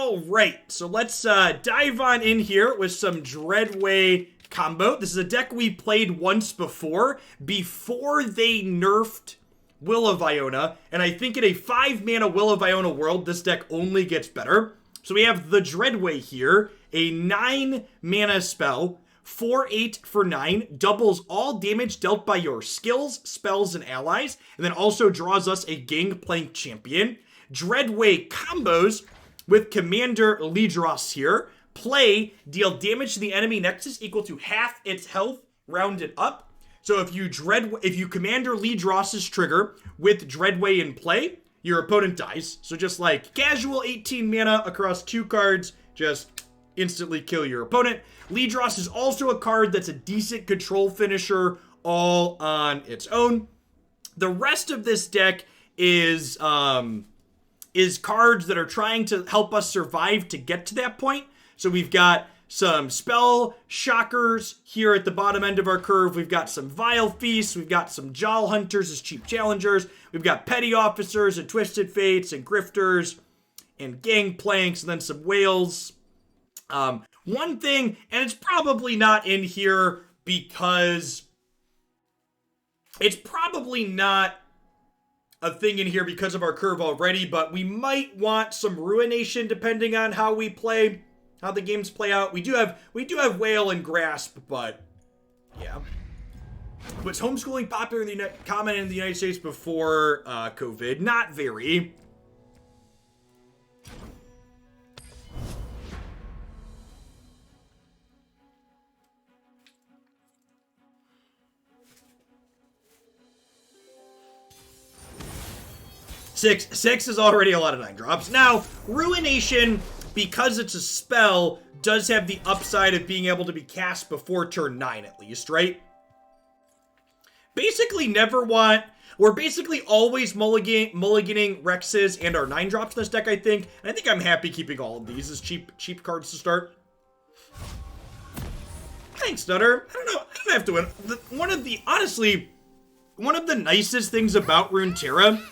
All right, so let's dive on in here with some Dreadway combo. This is a deck we played once before they nerfed Will of Iona, and I think in a 5-mana Will of Iona world, this deck only gets better. So we have the Dreadway here, a 9-mana spell, 4/8 for 9, doubles all damage dealt by your skills, spells, and allies, and then also draws us a Gangplank champion. Dreadway combos with Commander Lidros here. Play, deal damage to the enemy nexus equal to half its health, rounded up. So if you Commander Lidros's trigger with Dreadway in play, your opponent dies. So just like casual 18 mana across 2 cards, just instantly kill your opponent. Lidros is also a card that's a decent control finisher all on its own. The rest of this deck is cards that are trying to help us survive to get to that point. So we've got some Spell Shockers here at the bottom end of our curve. We've got some Vile Feasts. We've got some Jaw Hunters as cheap challengers. We've got Petty Officers and Twisted Fates and Grifters and Gangplanks and then some Whales. One thing, and it's probably not in here because it's probably not a thing in here because of our curve already, but we might want some Ruination depending on how we play, how the games play out. We do have Whale and Grasp, but yeah. Was homeschooling popular in the common in the United States before COVID? Not very. Six is already a lot of 9-drops. Now, Ruination, because it's a spell, does have the upside of being able to be cast before turn 9 at least, right? We're basically always mulliganing Rexes and our 9-drops in this deck, I think. And I think I'm happy keeping all of these as cheap cards to start. Thanks, Nutter. I don't know. I don't have to win. One of the nicest things about Runeterra,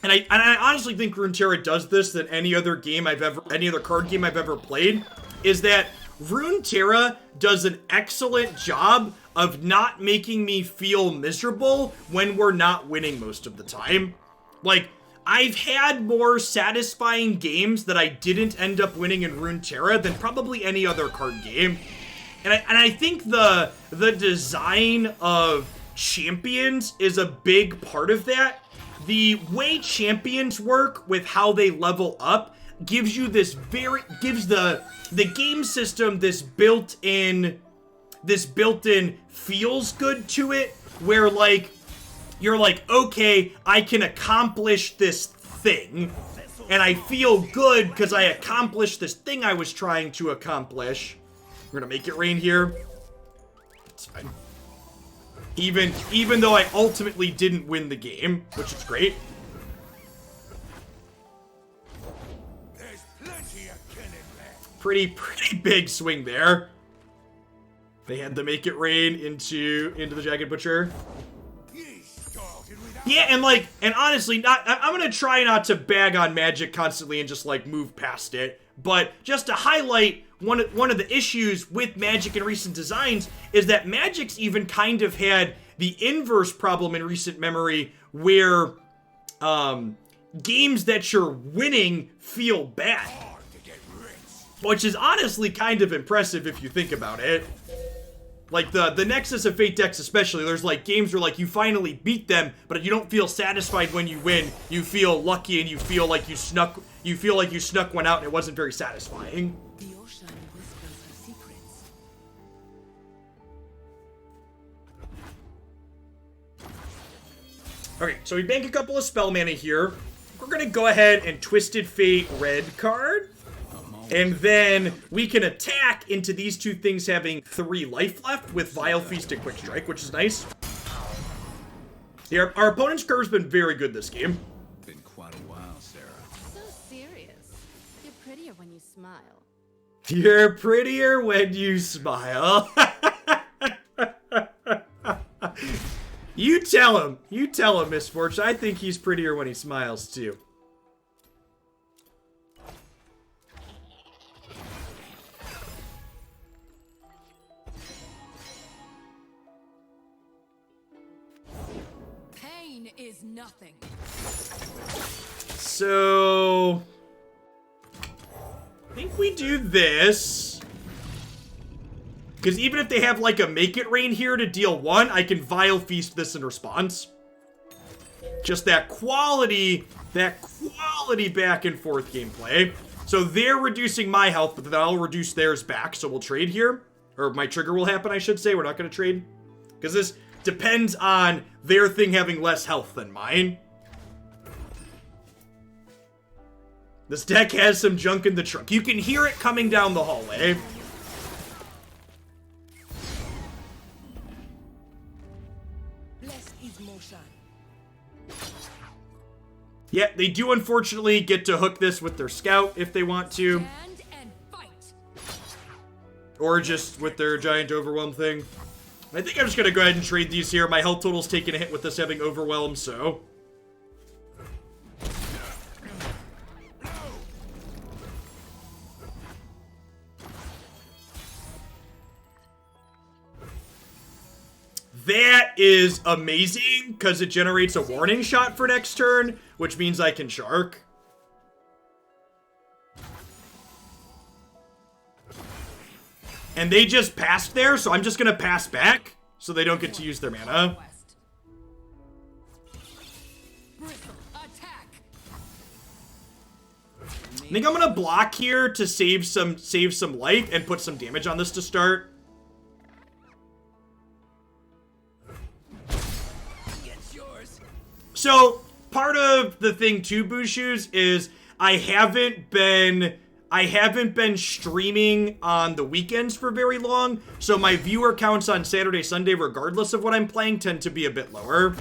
and I honestly think Runeterra does this than any other card game I've ever played, is that Runeterra does an excellent job of not making me feel miserable when we're not winning most of the time. Like, I've had more satisfying games that I didn't end up winning in Runeterra than probably any other card game. And I think the design of champions is a big part of that. The way champions work with how they level up gives you gives the game system this built-in feels good to it, where like you're like, okay, I can accomplish this thing, and I feel good because I accomplished this thing I was trying to accomplish. We're gonna make it rain here. It's fine. Even though I ultimately didn't win the game, which is great. There's plenty of killing left. Pretty big swing there. They had to make it rain into the Jagged Butcher. Yeah, and honestly, I'm gonna try not to bag on Magic constantly and just like move past it. But just to highlight one of the issues with Magic in recent designs is that Magic's even kind of had the inverse problem in recent memory, where games that you're winning feel bad, which is honestly kind of impressive if you think about it. Like the Nexus of Fate decks especially, there's like games where like you finally beat them, but you don't feel satisfied when you win. You feel lucky and you feel like you snuck one out and it wasn't very satisfying. The ocean whispers her secrets. Okay, so we bank a couple of spell mana here. We're gonna go ahead and Twisted Fate red card. And then we can attack into these two things having 3 life left with Vile Feast and Quick Strike, which is nice. Yeah, our opponent's curve's been very good this game. Been quite a while, Sarah. So serious. You're prettier when you smile. You're prettier when you smile. You tell him, Miss Fortune. I think he's prettier when he smiles, too. is nothing. So I think we do this. Because even if they have like a Make It Rain here to deal 1, I can Vile Feast this in response. Just that quality back and forth gameplay. So they're reducing my health, but then I'll reduce theirs back. So we'll trade here. Or my trigger will happen, I should say. We're not going to trade. Because this depends on their thing having less health than mine. This deck has some junk in the trunk. You can hear it coming down the hallway. Yeah, they do unfortunately get to hook this with their scout if they want to. Stand and fight. Or just with their giant overwhelm thing. I think I'm just going to go ahead and trade these here. My health total's taking a hit with this having overwhelm, so. That is amazing, because it generates a warning shot for next turn, which means I can shark. And they just passed there, so I'm just going to pass back, so they don't get to use their mana. I think I'm going to block here to save some life and put some damage on this to start. So, part of the thing too, Bushu's, is I haven't been streaming on the weekends for very long, so my viewer counts on Saturday, Sunday, regardless of what I'm playing, tend to be a bit lower.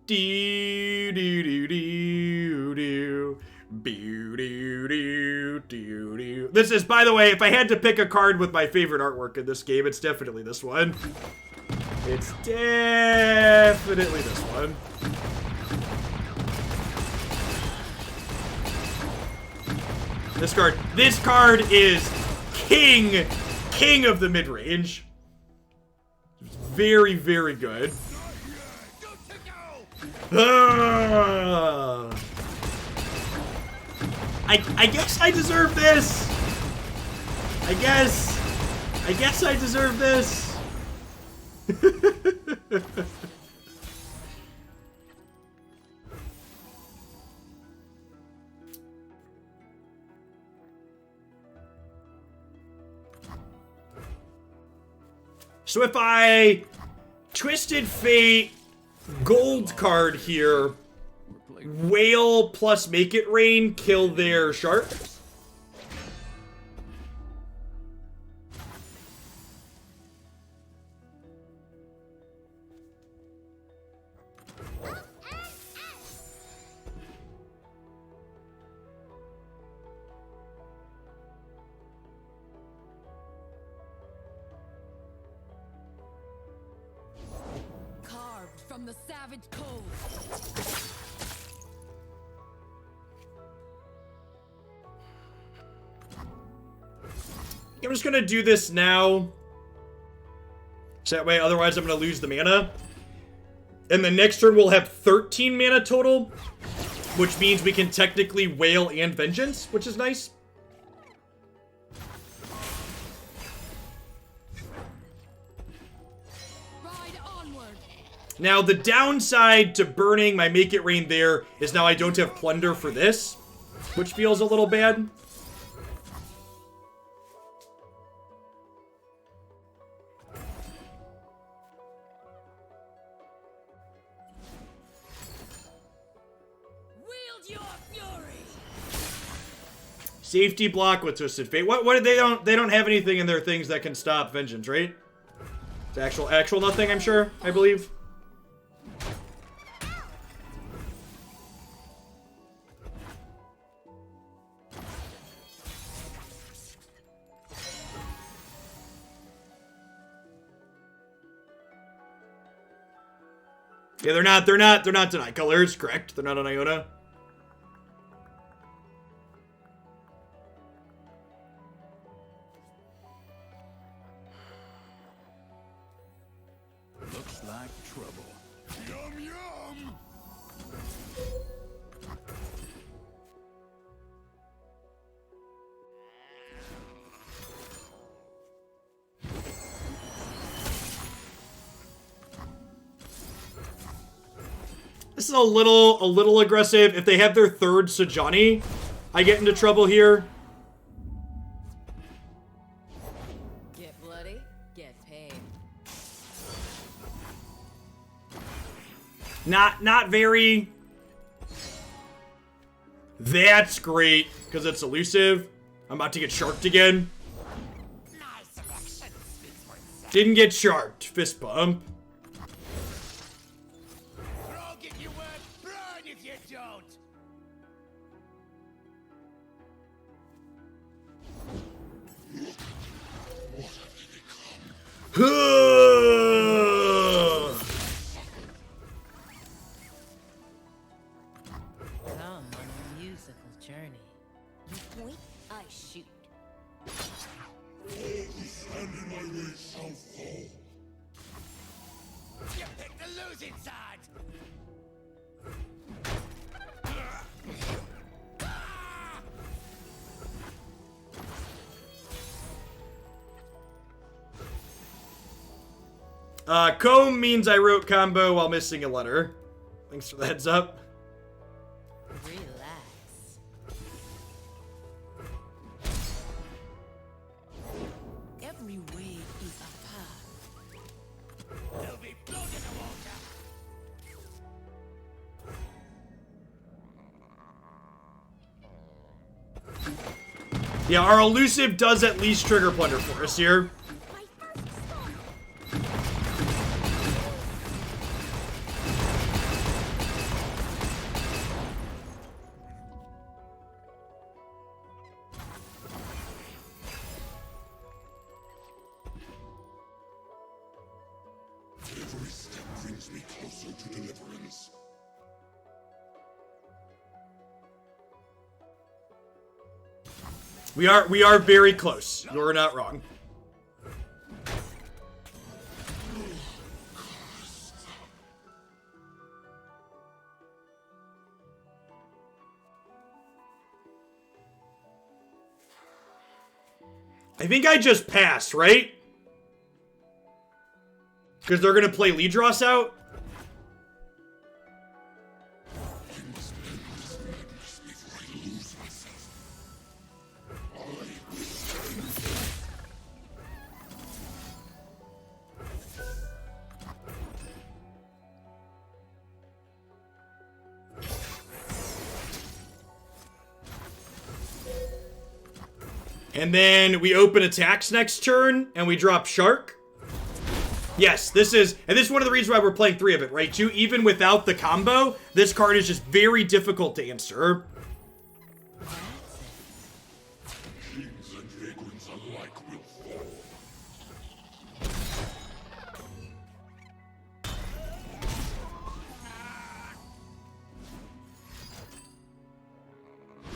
Do do do do do. This is, by the way, if I had to pick a card with my favorite artwork in this game, it's definitely this one. It's definitely this one. This card is king of the mid-range. Very, very good. I guess I deserve this. I guess I deserve this. So if I Twisted Fate gold card here, Whale plus Make It Rain, kill their shark. Carved from the savage cold. I'm just gonna do this now. So that way, otherwise I'm gonna lose the mana. And the next turn we'll have 13 mana total, which means we can technically Wail and Vengeance, which is nice. Ride onward. Now, the downside to burning my Make It Rain there is now I don't have Plunder for this, which feels a little bad. Safety block with Twisted Fate. What did they don't have anything in their things that can stop Vengeance, right? It's actual nothing, I'm sure, I believe. Yeah, they're not deny colors, correct? They're not on Iona. like trouble. Yum yum! This is a little aggressive. If they have their third Sajani, I get into trouble here. Get bloody, get paid. Not very. That's great, because it's elusive. I'm about to get sharked again. Didn't get sharked. Fist bump. I'll get you wet, burn if you don't! Come on a musical journey. You point, I shoot. You picked the losing side! Comb means I wrote combo while missing a letter. Thanks for the heads up. Relax. Every wave is a path. They'll be floating in the water! Yeah, our elusive does at least trigger plunder for us here. My first stop. Every step brings me closer to deliverance. We are very close. You're not wrong. I think I just passed, right? Because they're gonna play Lidros out. I must end this madness before I lose myself. And then we open attacks next turn, and we drop Shark. Yes, this is one of the reasons why we're playing 3 of it, right? Too, even without the combo, this card is just very difficult to answer. Kings and vagrants alike will fall.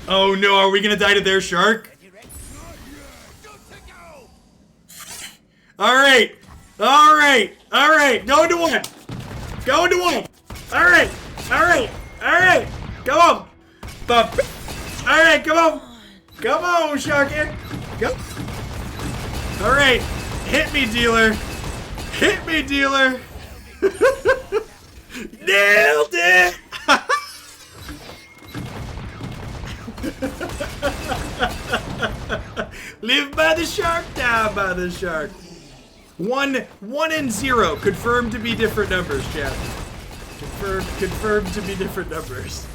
Oh no, are we gonna die to their Shark? Alright! Alright! Alright! Go into 1! Go into 1! Alright! Alright! Alright! Come on! Alright, come on! Come on, Sharkin! Go! Alright! Hit me, dealer! Hit me, dealer! Nailed it! Live by the shark, die by the shark. 1 and 0 confirmed to be different numbers, chat. Confirmed to be different numbers.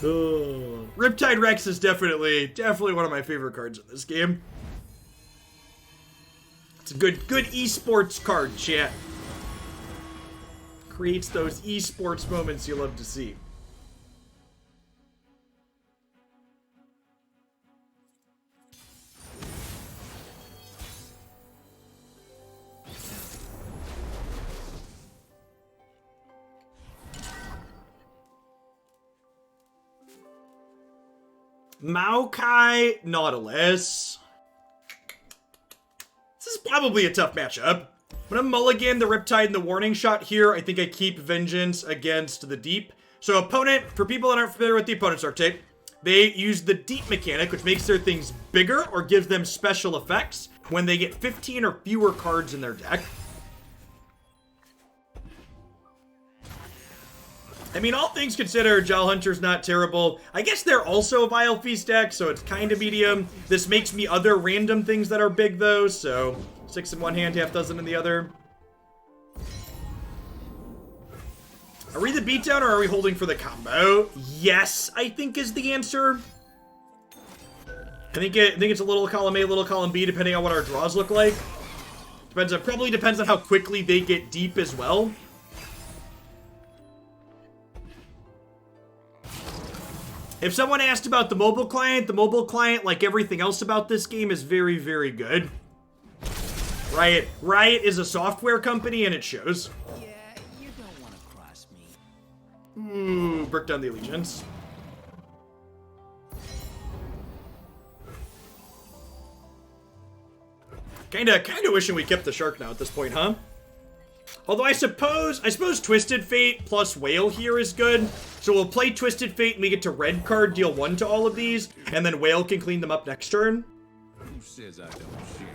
Oh. Riptide Rex is definitely one of my favorite cards in this game. It's a good esports card, chat. Creates those esports moments you love to see. Maokai Nautilus. This is probably a tough matchup. I'm gonna mulligan the Riptide and the Warning Shot here. I think I keep Vengeance against the Deep. So opponent, for people that aren't familiar with the opponent's archetype, they use the Deep mechanic, which makes their things bigger or gives them special effects when they get 15 or fewer cards in their deck. I mean, all things considered, Jal Hunter's not terrible. I guess they're also a Vile Feast deck, so it's kind of medium. This makes me other random things that are big, though, so 6 in one hand, half dozen in the other. Are we the beatdown, or are we holding for the combo? Yes, I think is the answer. I think it's a little column A, little column B, depending on what our draws look like. Probably depends on how quickly they get deep as well. If someone asked about the mobile client, like everything else about this game, is very, very good. Riot is a software company, and it shows. Yeah, you don't want to cross me. Ooh, break down the allegiance. Kinda wishing we kept the shark now at this point, huh? Although I suppose Twisted Fate plus Whale here is good. So we'll play Twisted Fate and we get to red card, deal 1 to all of these, and then Whale can clean them up next turn. Who says I don't share?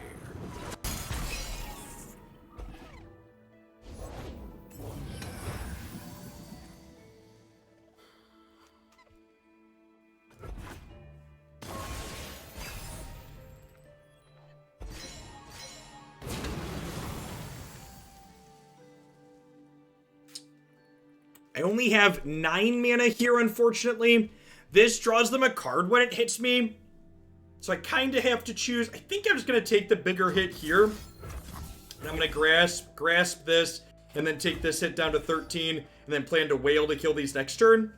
I only have 9 mana here, unfortunately. This draws them a card when it hits me. So I kind of have to choose. I think I'm just going to take the bigger hit here. And I'm going to grasp this, and then take this hit down to 13, and then plan to Whale to kill these next turn.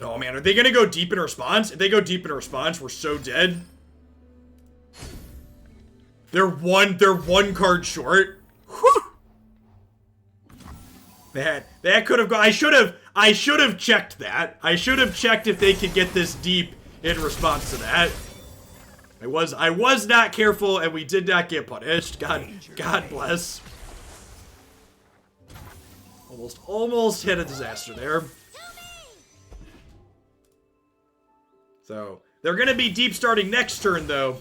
Oh man, are they going to go deep in response? If they go deep in response, we're so dead. They're one card short. Whew. That could have gone. I should have checked that. I should have checked if they could get this deep in response to that. I was not careful, and we did not get punished. God bless. Almost hit a disaster there. So they're gonna be deep starting next turn though.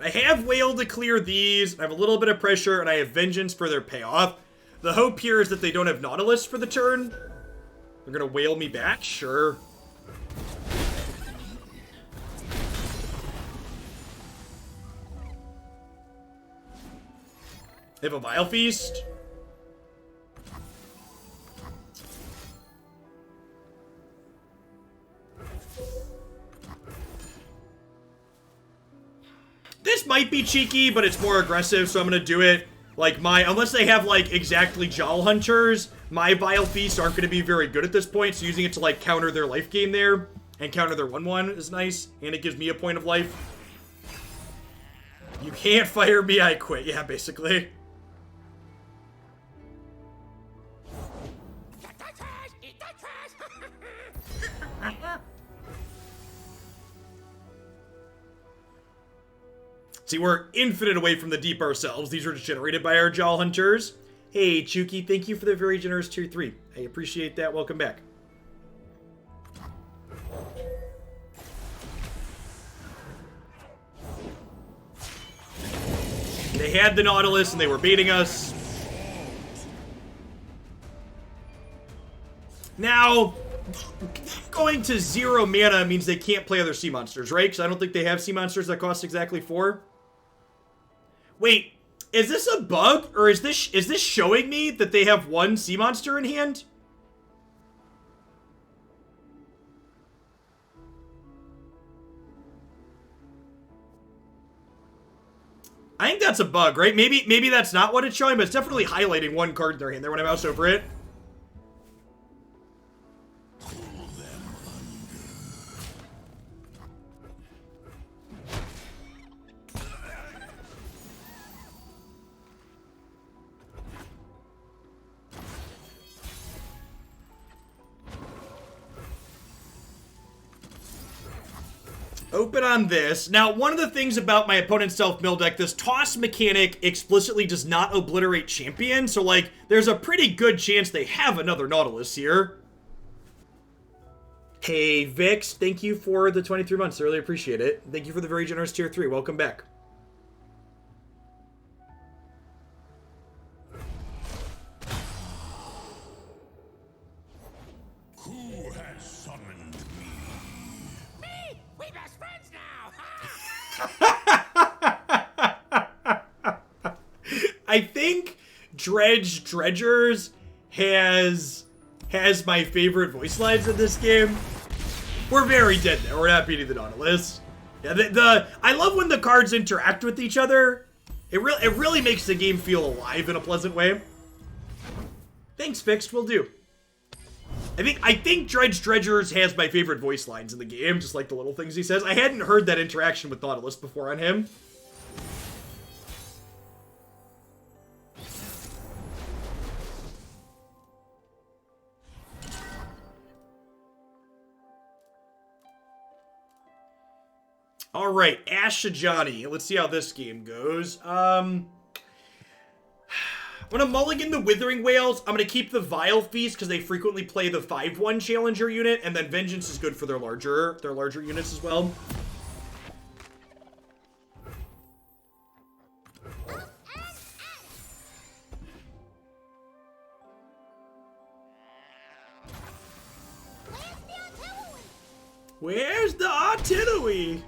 I have Whale to clear these, I have a little bit of pressure, and I have Vengeance for their payoff. The hope here is that they don't have Nautilus for the turn. They're gonna Whale me back? Sure. They have a Vile Feast. This might be cheeky, but it's more aggressive, so I'm gonna do it. Like unless they have like exactly Jal Hunters, my Vile Feasts aren't gonna be very good at this point, so using it to like counter their life gain there and counter their 1/1 is nice, and it gives me a point of life. You can't fire me, I quit. Yeah, basically. See, we're infinite away from the deep ourselves. These are just generated by our Jal Hunters. Hey, Chuki, thank you for the very generous tier 3. I appreciate that. Welcome back. They had the Nautilus and they were baiting us. Now, going to 0 mana means they can't play other sea monsters, right? Because I don't think they have sea monsters that cost exactly 4. Wait, is this a bug, or is this showing me that they have 1 sea monster in hand? I think that's a bug, right? Maybe that's not what it's showing, but it's definitely highlighting 1 card in their hand there when I mouse over it. Open on this. Now, one of the things about my opponent's self-mill deck, this toss mechanic explicitly does not obliterate champion, so, like, there's a pretty good chance they have another Nautilus here. Hey, Vix, thank you for the 23 months. I really appreciate it. Thank you for the very generous tier 3. Welcome back. Who has summoned me? Me! We best friends now! I think Dredgers has my favorite voice lines in this game. We're very dead there. We're not beating the Nautilus. Yeah, I love when the cards interact with each other. It really makes the game feel alive in a pleasant way. Thanks, Fixed. Will do. I think Dredgers has my favorite voice lines in the game, just like the little things he says. I hadn't heard that interaction with Nautilus before on him. All right, Ashajani. Let's see how this game goes. I'm gonna mulligan the Withering Whales. I'm gonna keep the Vile Feast because they frequently play the 5/1 Challenger unit, and then Vengeance is good for their larger units as well. Where's the artillery?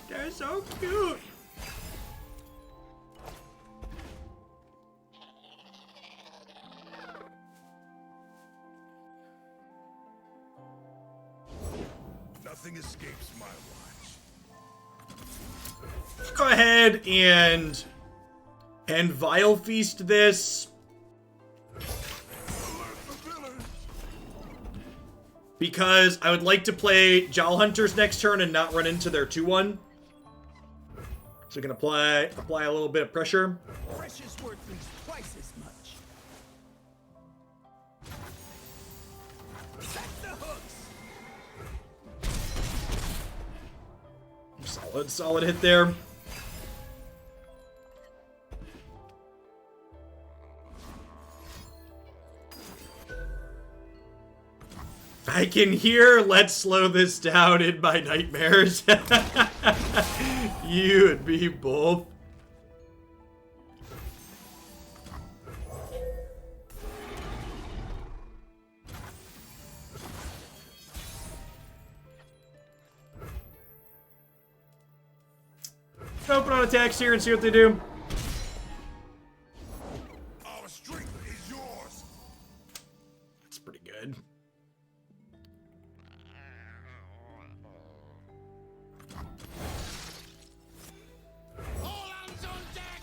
They're so cute. Nothing escapes my watch. Go ahead and Vile Feast this. Because I would like to play Jowl Hunters next turn and not run into their 2/1. So we can apply a little bit of pressure. Precious worth means twice as much. Set the hooks. Solid hit there. I can hear "Let's slow this down" in my nightmares. You and me both. Open on attacks here and see what they do. Our strength is yours. That's pretty good. All hands on deck!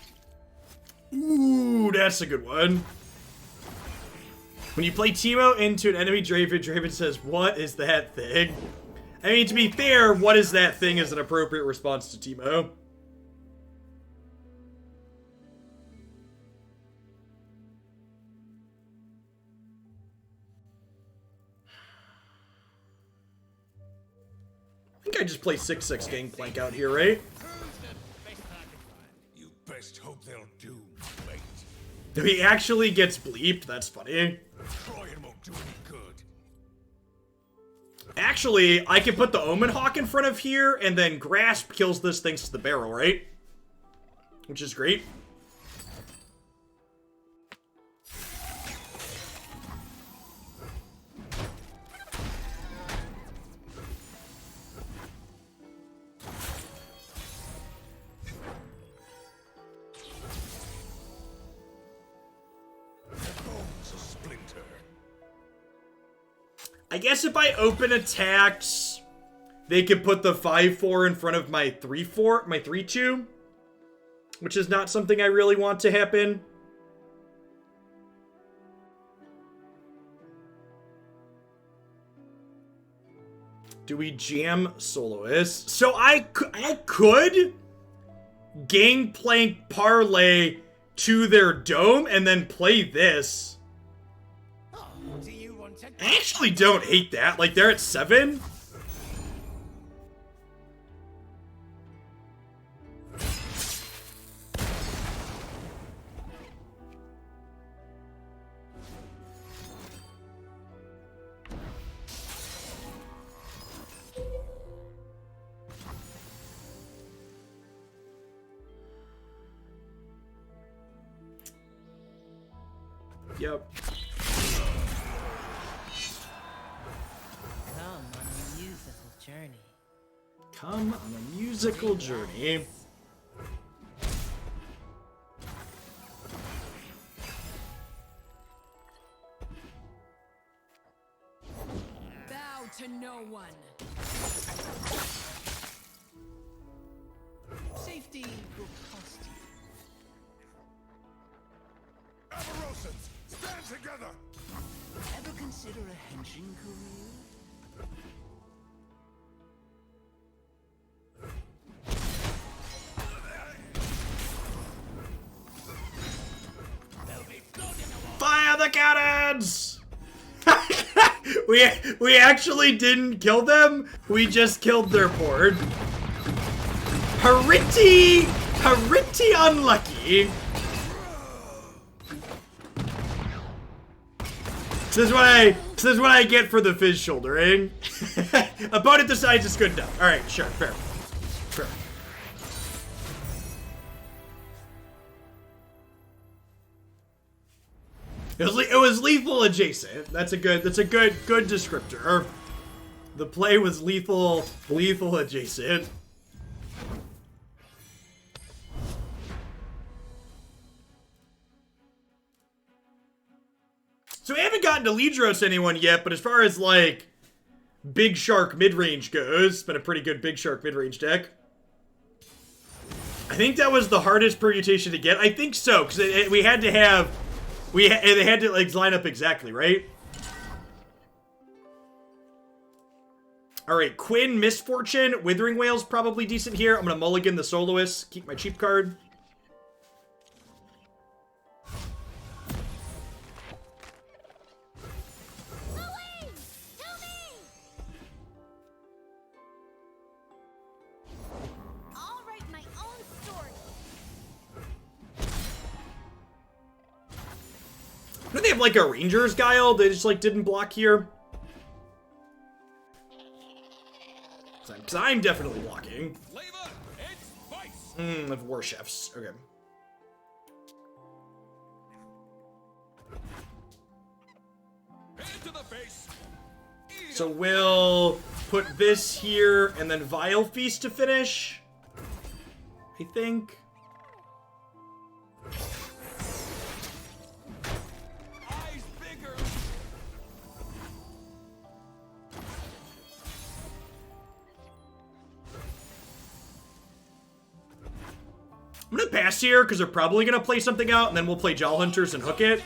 Ooh, that's a good one. When you play Teemo into an enemy Draven, Draven says, "What is that thing?" I mean, to be fair, "What is that thing?" is an appropriate response to Teemo. I think I just play 6/6 Gangplank out here, right? You best hope they'll do, mate. He actually gets bleeped. That's funny. Trying won't do any good. Actually, I can put the Omen Hawk in front of here, and then Grasp kills this thanks to the barrel, right? Which is great. Bones a splinter. I guess if I open attacks, they could put the 5/4 in front of my 3/4, my 3/2, which is not something I really want to happen. Do we jam Soloist? So I could Gangplank parlay to their dome and then play this. Oh, do you want to I actually don't hate that. Like, they're at 7. Yep. Come on a musical journey. Come on a musical journey. Bow to no one. Safety will cost you. Amarosans, stand together! Ever consider a henching career? Fire the cannons! we actually didn't kill them. We just killed their board. Pretty unlucky. This is what I get for the fizz shouldering. Opponent decides it's good enough. All right, sure, fair. It was lethal adjacent. That's a good descriptor. The play was lethal adjacent. So we haven't gotten to Lidros anyone yet, but as far as like Big Shark mid-range goes, it's been a pretty good Big Shark mid-range deck. I think that was the hardest permutation to get. I think so, because we had to have... they had to like line up exactly, right? Alright, Quinn, Misfortune, Withering Wail's probably decent here. I'm gonna mulligan the Soloist, keep my cheap card. Don't they have like a Ranger's Guile? They just like didn't block here. Because I'm definitely blocking. Flavor, it's vice! Of War Chefs. Okay. Head to the face! So we'll put this here and then Vile Feast to finish. I think. Eyes bigger! I'm gonna pass here because they're probably gonna play something out and then we'll play Jaw Hunters and hook it.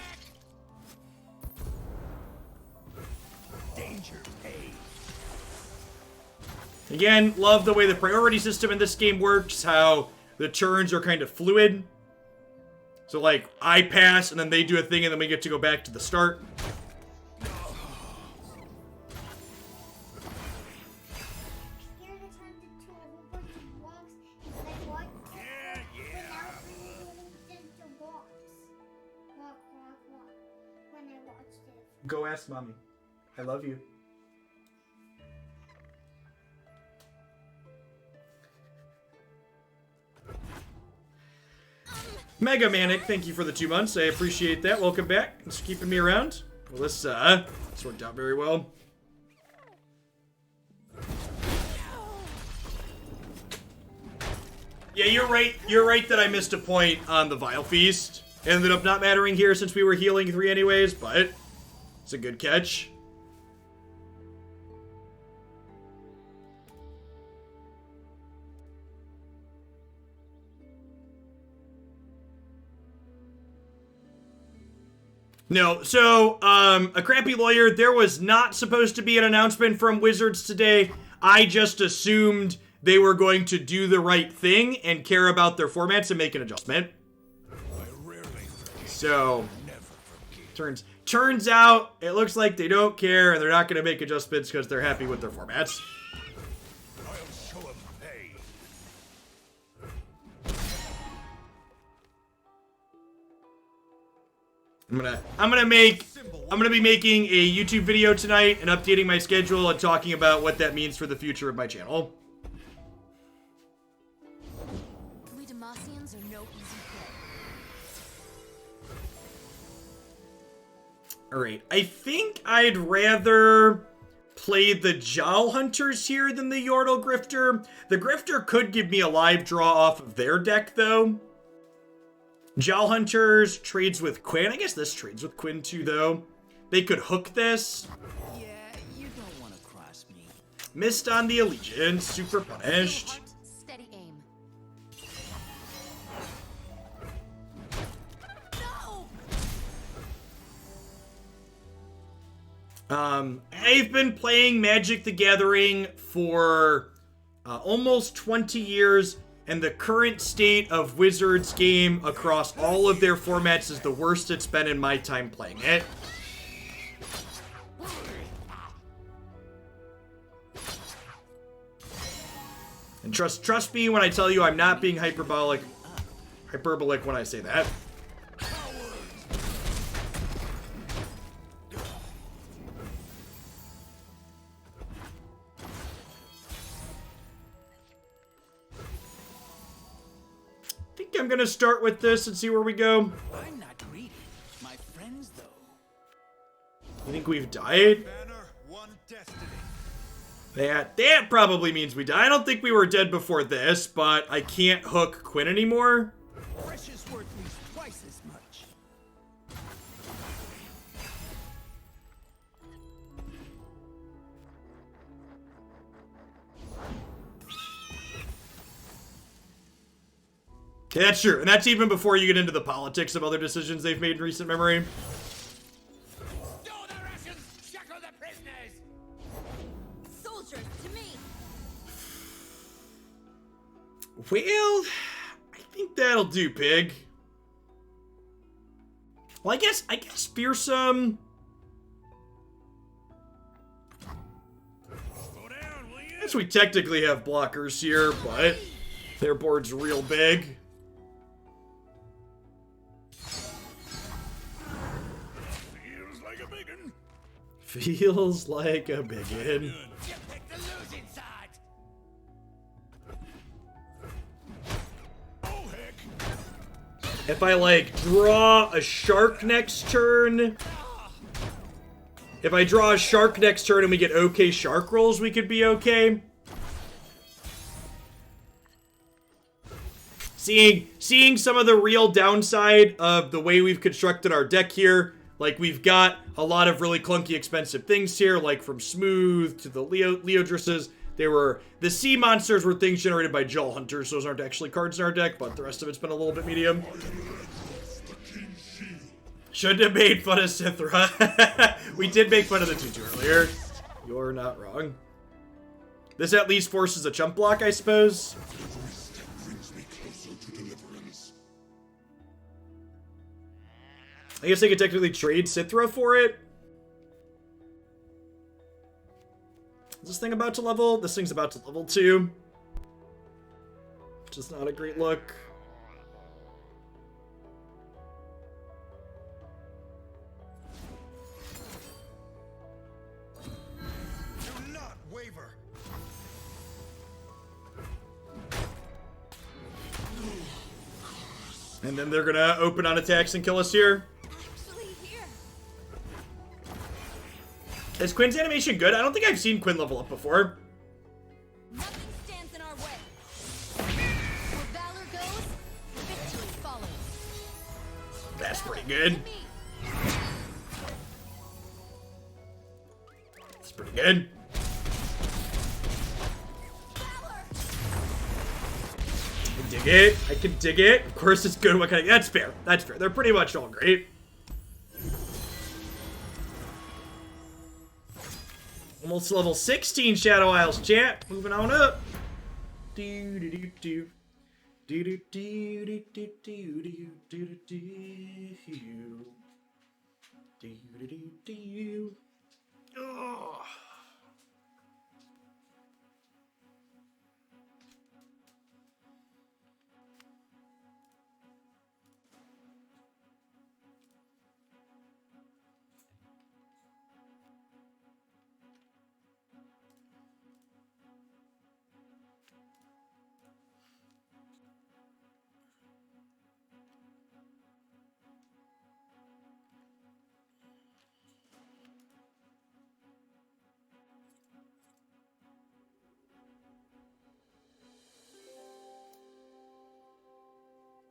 Danger pays. Again, love the way the priority system in this game works, how the turns are kind of fluid. So like, I pass and then they do a thing and then we get to go back to the start. Go ask mommy. I love you. Mega Manic, thank you for the 2 months. I appreciate that. Welcome back. Thanks for keeping me around. Well, this worked out very well. Yeah, you're right. You're right that I missed a point on the Vile Feast. It ended up not mattering here since we were healing 3 anyways, but it's a good catch. No, so, a crappy lawyer, there was not supposed to be an announcement from Wizards today. I just assumed they were going to do the right thing and care about their formats and make an adjustment. I rarely forget. So, Never forget. turns out, it looks like they don't care and they're not going to make adjustments because they're happy with their formats. I'll show 'em pay. I'm gonna be making a YouTube video tonight and updating my schedule and talking about what that means for the future of my channel. We Demacians are no easy Alright, I think I'd rather play the Jowl Hunters here than the Yordle Grifter. The Grifter could give me a live draw off of their deck, though. Jowl Hunters trades with Quinn. I guess this trades with Quinn, too, though. They could hook this. Yeah, you don't want to cross me. Missed on the Allegiance. Super punished. Steady aim. I've been playing Magic the Gathering for almost 20 years, and the current state of Wizards game across all of their formats is the worst it's been in my time playing it. And trust me when I tell you I'm not being hyperbolic when I say that. I'm gonna start with this and see where we go. I'm not greedy. My friends, though. You think we've died? Banner, one destiny. That probably means we died. I don't think we were dead before this, but I can't hook Quinn anymore. Precious worth at least twice as much. Okay, that's true. And that's even before you get into the politics of other decisions they've made in recent memory. Stow the rations, shackle the prisoners. Soldiers, to me. Well, I think that'll do, Pig. Well, I guess fearsome. Slow down, will you? I guess we technically have blockers here, but their board's real big. Feels like a biggin. Feels like a biggin. You picked the losing side. Oh heck! If I, like, draw a shark next turn... If I draw a shark next turn and we get okay shark rolls, we could be okay. Seeing some of the real downside of the way we've constructed our deck here. Like, we've got a lot of really clunky, expensive things here, like from Smooth to the Leodrisses. The sea monsters were things generated by Jowl Hunters. Those aren't actually cards in our deck, but the rest of it's been a little bit medium. Shouldn't have made fun of Sithra. We did make fun of the tutu earlier. You're not wrong. This at least forces a chump block, I suppose. Every step brings me closer to deliverance. I guess I could technically trade Sithra for it. Is this thing about to level? This thing's about to level 2. Which is not a great look. Do not waver. And then they're gonna open on attacks and kill us here. Actually, here. Is Quinn's animation good? I don't think I've seen Quinn level up before. Nothing stands in our way. Where valor goes, victory follows. That's pretty good. To me. That's pretty good. Valor. I can dig it. I can dig it. Of course it's good. What kind of... That's fair. That's fair. They're pretty much all great. Almost level 16 Shadow Isles, chat. Moving on up. Do do do do. Do do do do do do do do do. Do do do do. Oh.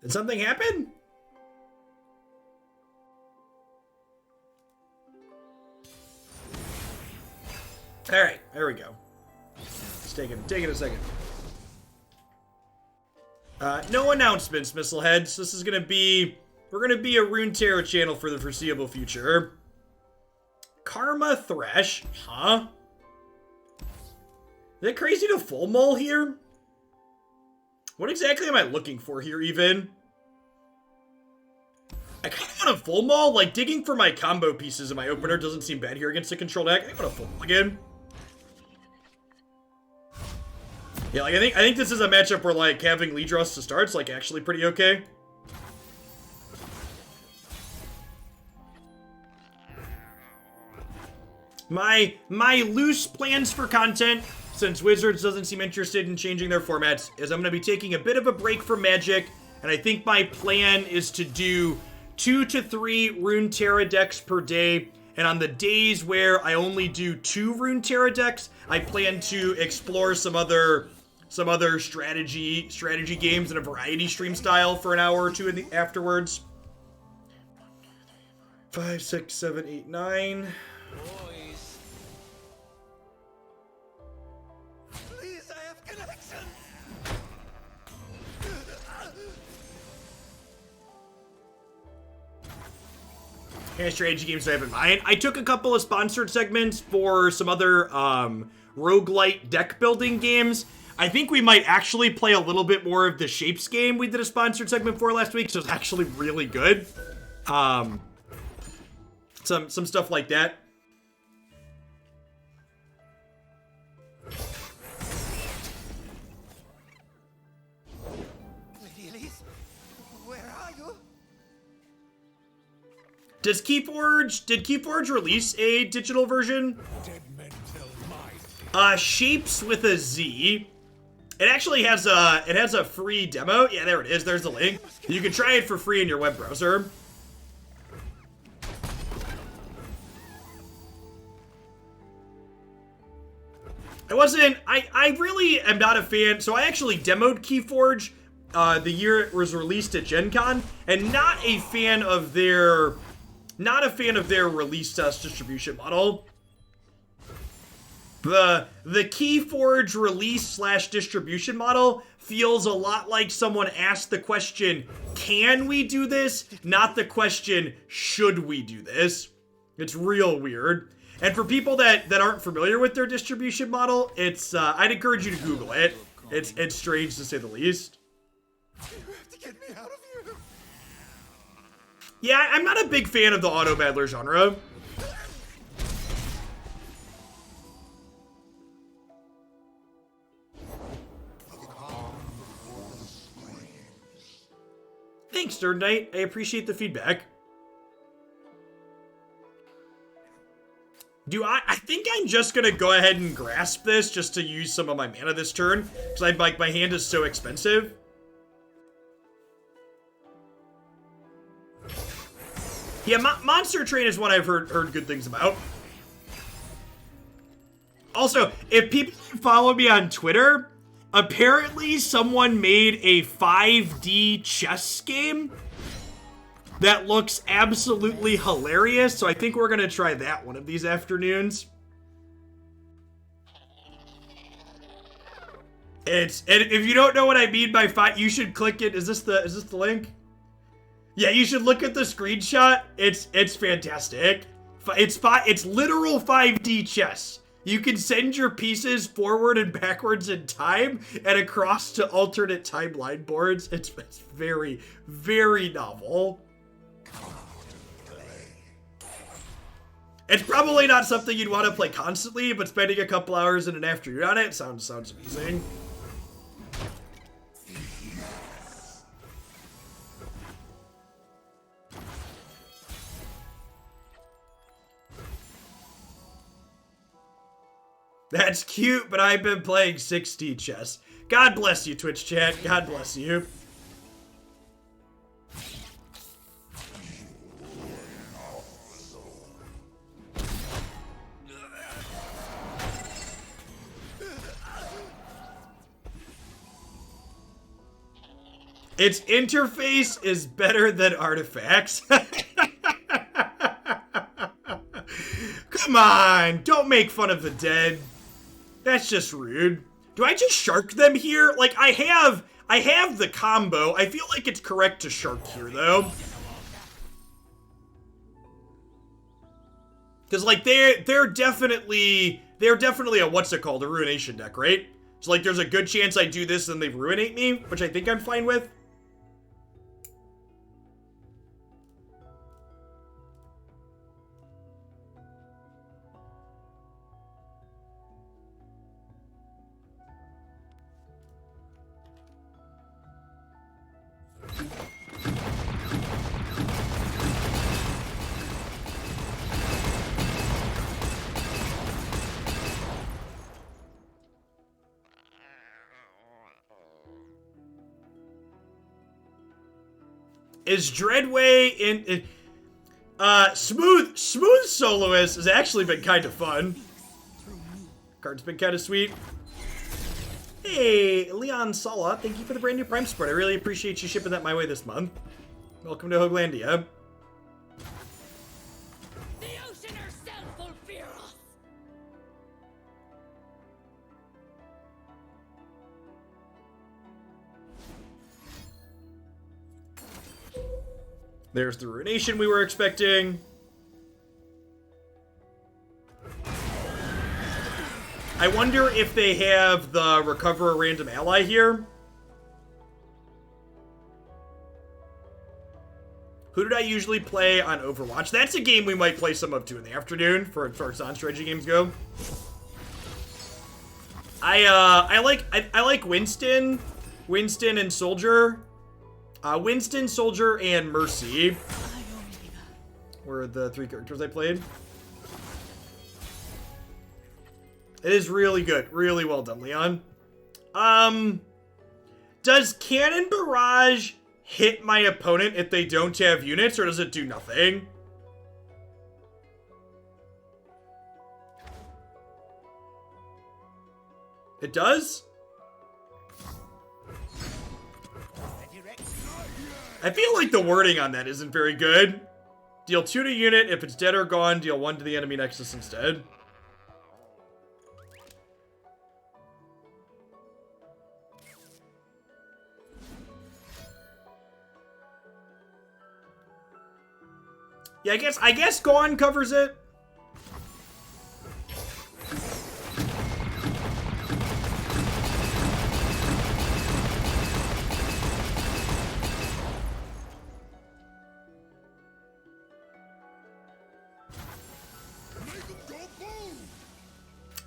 Did something happen? All right, there we go. It's taking a second. No announcements, Missleheads. This is gonna be, we're gonna be a Runeterra channel for the foreseeable future. Karma Thresh, huh? Is it crazy to full mull here? What exactly am I looking for here, even? I kind of want to full mull. Like, digging for my combo pieces in my opener doesn't seem bad here against a control deck. I think I want to full mull again. Yeah, like, I think this is a matchup where, like, having lead draws to start's, like, actually pretty okay. My loose plans for content, since Wizards doesn't seem interested in changing their formats, is I'm going to be taking a bit of a break from Magic, and I think my plan is to do 2 to 3 Runeterra decks per day, and on the days where I only do 2 Runeterra decks, I plan to explore some other strategy games in a variety stream style for an hour or two afterwards. 5, 6, 7, 8, 9. Boys. Please, I have connection. What kind of strategy games do I have in mind? I took a couple of sponsored segments for some other roguelite deck building games. I think we might actually play a little bit more of the Shapes game we did a sponsored segment for last week, so it's actually really good. Some stuff like that. Lady Elise, where are you? Did Keyforge release a digital version? Dead men tell my Shapes with a Z. It actually has a free demo. Yeah, there it is. There's the link. You can try it for free in your web browser. I really am not a fan. So I actually demoed Keyforge the year it was released at Gen Con, and not a fan of their release test distribution model. The Keyforge release / distribution model feels a lot like someone asked the question, can we do this? Not the question, should we do this? It's real weird. And for people that aren't familiar with their distribution model, it's I'd encourage you to Google it. It's strange to say the least. You have to get me out of here. Yeah, I'm not a big fan of the auto battler genre. Thanks, Third Knight. I appreciate the feedback. I think I'm just gonna go ahead and grasp this just to use some of my mana this turn, because my hand is so expensive. Yeah, Monster Train is one I've heard good things about. Also, if people follow me on Twitter, apparently someone made a 5D chess game that looks absolutely hilarious, so I think we're gonna try that one of these afternoons. And if you don't know what I mean by you should click it. Is this the link? Yeah, you should look at the screenshot. It's fantastic. It's literal 5D chess. You can send your pieces forward and backwards in time and across to alternate timeline boards. It's very, very novel. It's probably not something you'd want to play constantly, but spending a couple hours in an afternoon on it sounds amazing. That's cute, but I've been playing 6D chess. God bless you, Twitch chat. God bless you. Its interface is better than artifacts. Come on, don't make fun of the dead. That's just rude. Do I just shark them here? Like, I have the combo. I feel like it's correct to shark here, though. Because, like, they're definitely a, what's it called, a ruination deck, right? So, like, there's a good chance I do this and they ruinate me, which I think I'm fine with. Is Dreadway in Smooth Soloist has actually been kind of fun. Card's been kind of sweet. Hey, Leon Sala, thank you for the brand new Prime support. I really appreciate you shipping that my way this month. Welcome to Hoaglandia. The ocean herself will fear us. There's the ruination we were expecting. I wonder if they have the recover a random ally here. Who did I usually play on Overwatch? That's a game we might play some of too in the afternoon for as far as non-strategy games go. I like Winston and Soldier. Winston, Soldier, and Mercy were the three characters I played. It is really good. Really well done, Leon. Does Cannon Barrage hit my opponent if they don't have units, or does it do nothing? It does? I feel like the wording on that isn't very good. Deal 2 to unit. If it's dead or gone, deal 1 to the enemy nexus instead. Yeah, I guess gone covers it.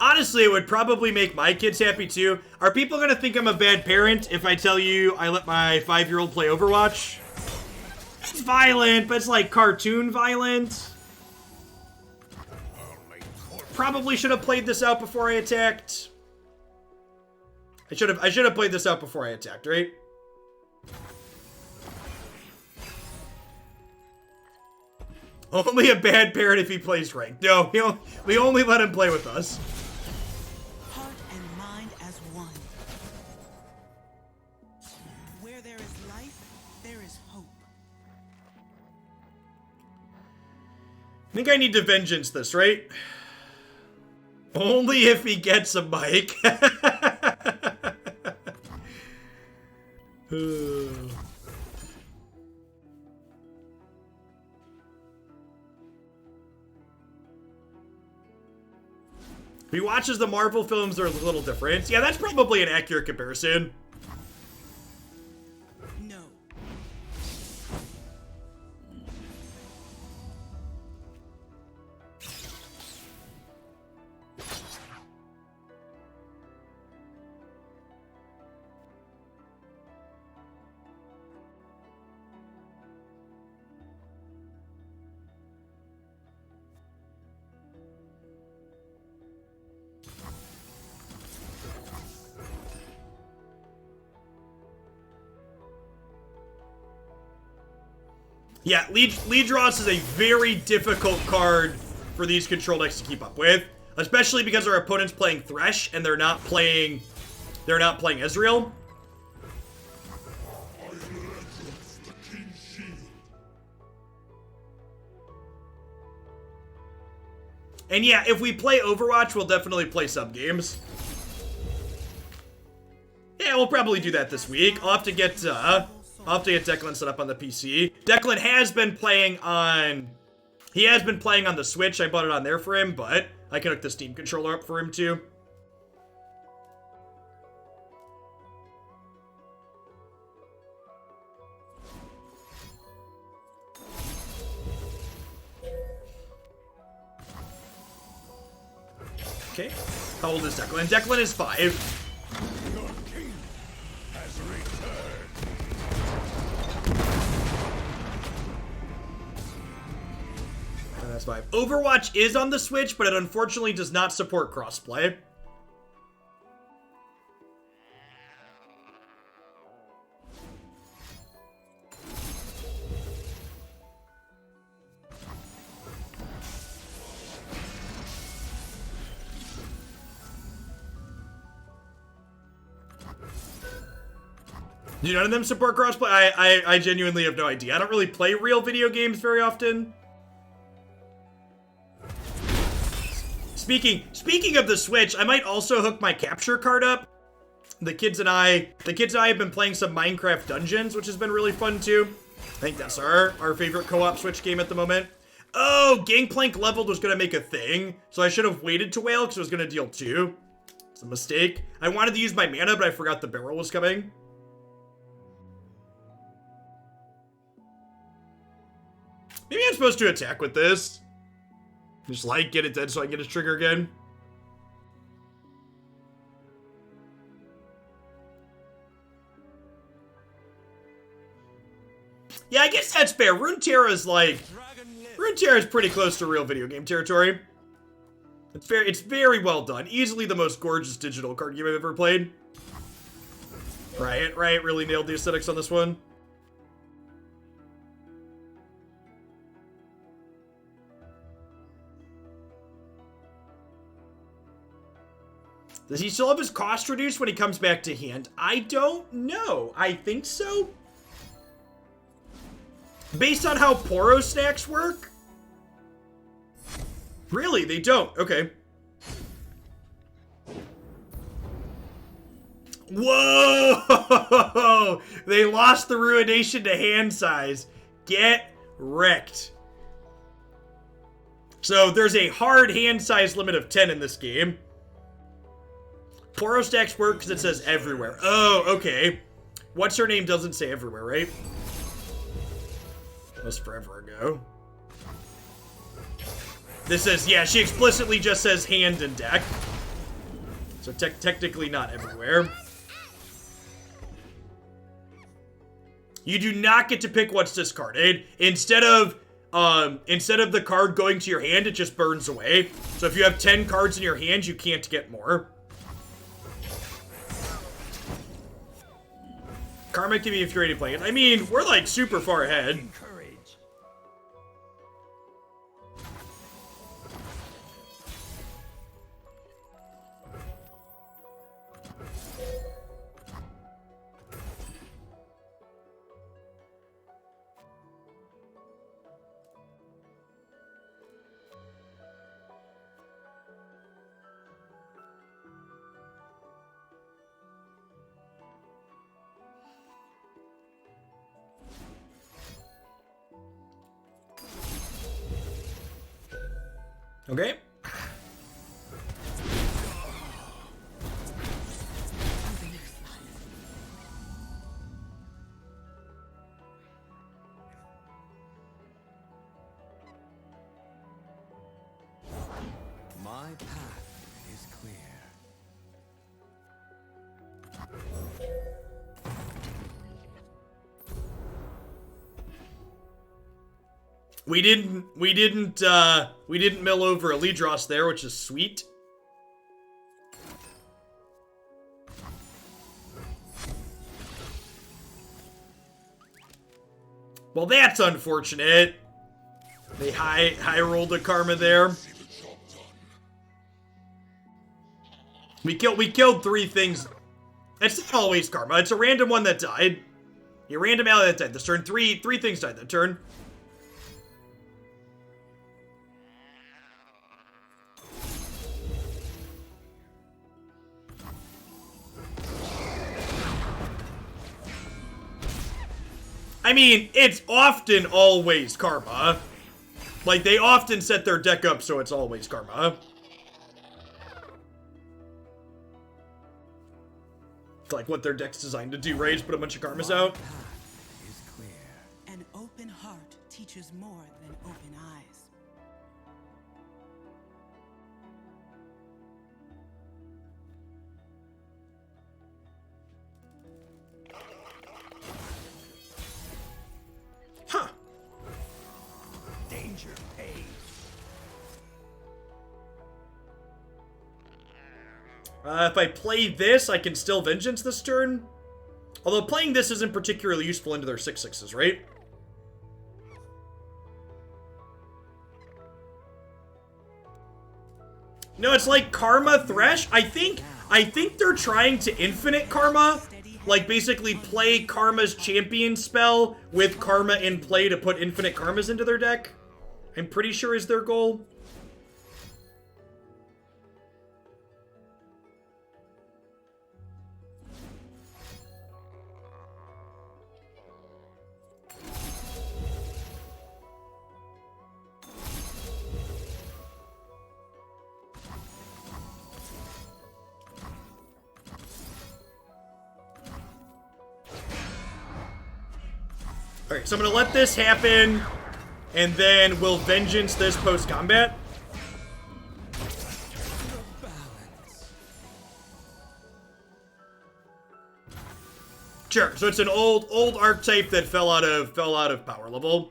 Honestly, it would probably make my kids happy too. Are people gonna think I'm a bad parent if I tell you I let my 5-year-old play Overwatch? It's violent, but it's like cartoon violent. Probably should have played this out before I attacked. I should have played this out before I attacked, right? Only a bad parent if he plays ranked. No, we only let him play with us. Heart and mind as one. Where there is life, there is hope. I think I need to vengeance this, right? Only if he gets a mic. If he watches the Marvel films, they're a little different. Yeah, that's probably an accurate comparison. No. Yeah, Leadross is a very difficult card for these control decks to keep up with, especially because our opponent's playing Thresh and they're not playing Ezreal. And yeah, if we play Overwatch, we'll definitely play some games. Yeah, we'll probably do that this week. I'll have to get Declan set up on the PC. Declan has been playing on... He has been playing on the Switch. I bought it on there for him, but I can hook the Steam controller up for him too. Okay. How old is Declan? Declan is 5. Your king has returned. That's 5. Overwatch is on the Switch, but it unfortunately does not support crossplay. Do none of them support crossplay? I genuinely have no idea. I don't really play real video games very often. Speaking of the Switch, I might also hook my capture card up. The kids and I have been playing some Minecraft Dungeons, which has been really fun too. I think that's our favorite co-op Switch game at the moment. Oh, Gangplank Leveled was gonna make a thing, so I should have waited to whale because it was gonna deal 2. It's a mistake. I wanted to use my mana, but I forgot the barrel was coming. Maybe I'm supposed to attack with this. Just get it dead so I can get his trigger again. Yeah, I guess that's fair. Runeterra is pretty close to real video game territory. It's very well done. Easily the most gorgeous digital card game I've ever played. Riot really nailed the aesthetics on this one. Does he still have his cost reduced when he comes back to hand? I don't know. I think so. Based on how Poro stacks work? Really? They don't. Okay. Whoa! They lost the Ruination to hand size. Get wrecked. So there's a hard hand size limit of 10 in this game. Poro stacks work because it says everywhere. Oh, okay. What's her name doesn't say everywhere, right? That was forever ago. This says, yeah, she explicitly just says hand and deck. So technically not everywhere. You do not get to pick what's discarded. Instead of the card going to your hand, it just burns away. So if you have 10 cards in your hand, you can't get more. Karma can be infuriating playing it. I mean, we're like super far ahead. Courage. Okay. My path is clear. We didn't mill over a Lidros there, which is sweet. Well, that's unfortunate. They high rolled a Karma there. We killed 3 things. It's not always Karma. It's a random one that died. A random ally that died this turn. Three things died that turn. I mean, it's often always Karma. Like, they often set their deck up so it's always Karma. It's like what their deck's designed to do, right? Just put a bunch of Karmas out. Is clear. An open heart teaches more than open eyes. Huh. Danger pays. If I play this, I can still Vengeance this turn. Although playing this isn't particularly useful into their 6/6s, right? No, it's like Karma Thresh. I think they're trying to infinite Karma. Like, basically play Karma's champion spell with Karma in play to put infinite Karmas into their deck. I'm pretty sure is their goal. Alright, so I'm gonna let this happen, and then we'll Vengeance this post-combat. Sure, so it's an old archetype that fell out of power level.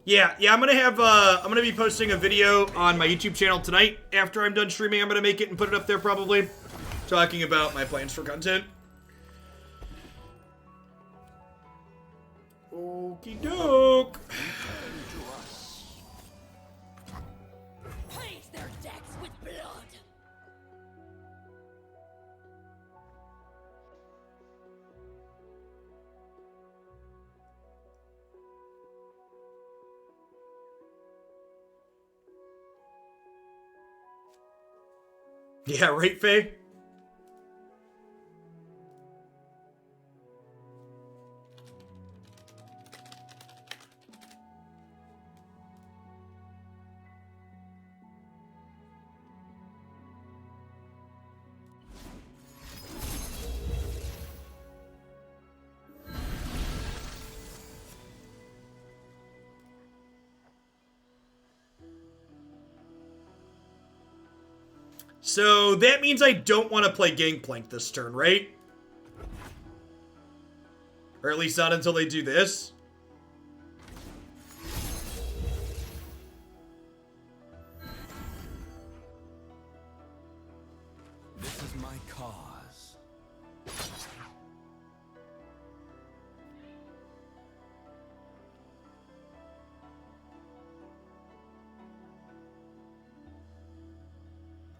Yeah, I'm gonna be posting a video on my YouTube channel tonight. After I'm done streaming, I'm gonna make it and put it up there probably. Talking about my plans for content. Okie doke. Praise their decks with blood. Yeah, right, Faye? So that means I don't want to play Gangplank this turn, right? Or at least not until they do this. This is my cause.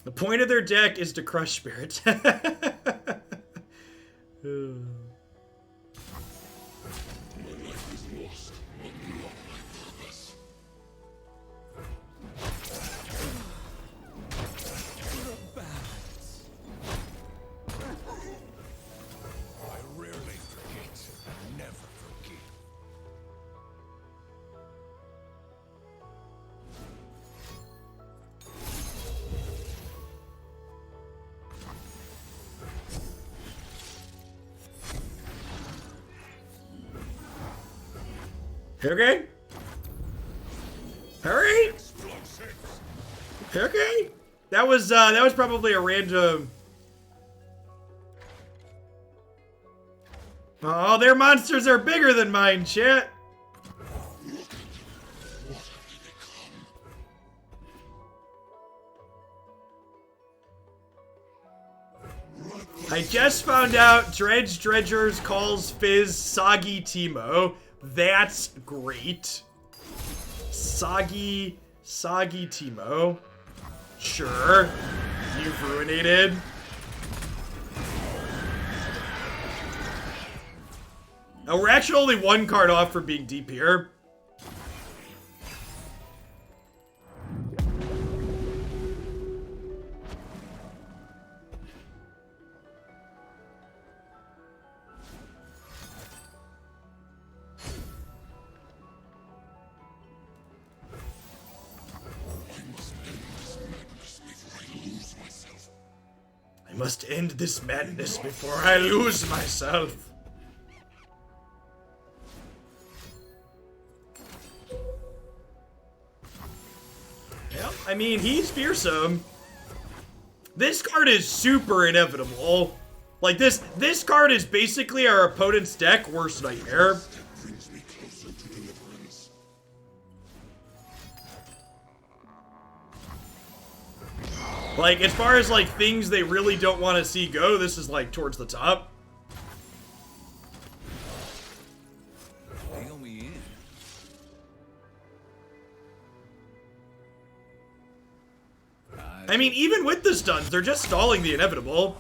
The point of their deck is to crush spirits. I rarely forget, never forgive. Okay. Alright. Okay. That was probably a random. Oh, their monsters are bigger than mine, chat. I just found out Dredgers calls Fizz Soggy Timo. That's great. Soggy Timo. Sure. You've ruinated. Oh, we're actually only one card off for being deep here. must end this madness before I lose myself. Yeah, I mean, he's fearsome. This card is super inevitable. Like, this card is basically our opponent's deck worst nightmare. Brings me closer to deliverance. Like, as far as, like, things they really don't want to see go, this is, like, towards the top. Deal me in. I mean, even with the stuns, they're just stalling the inevitable.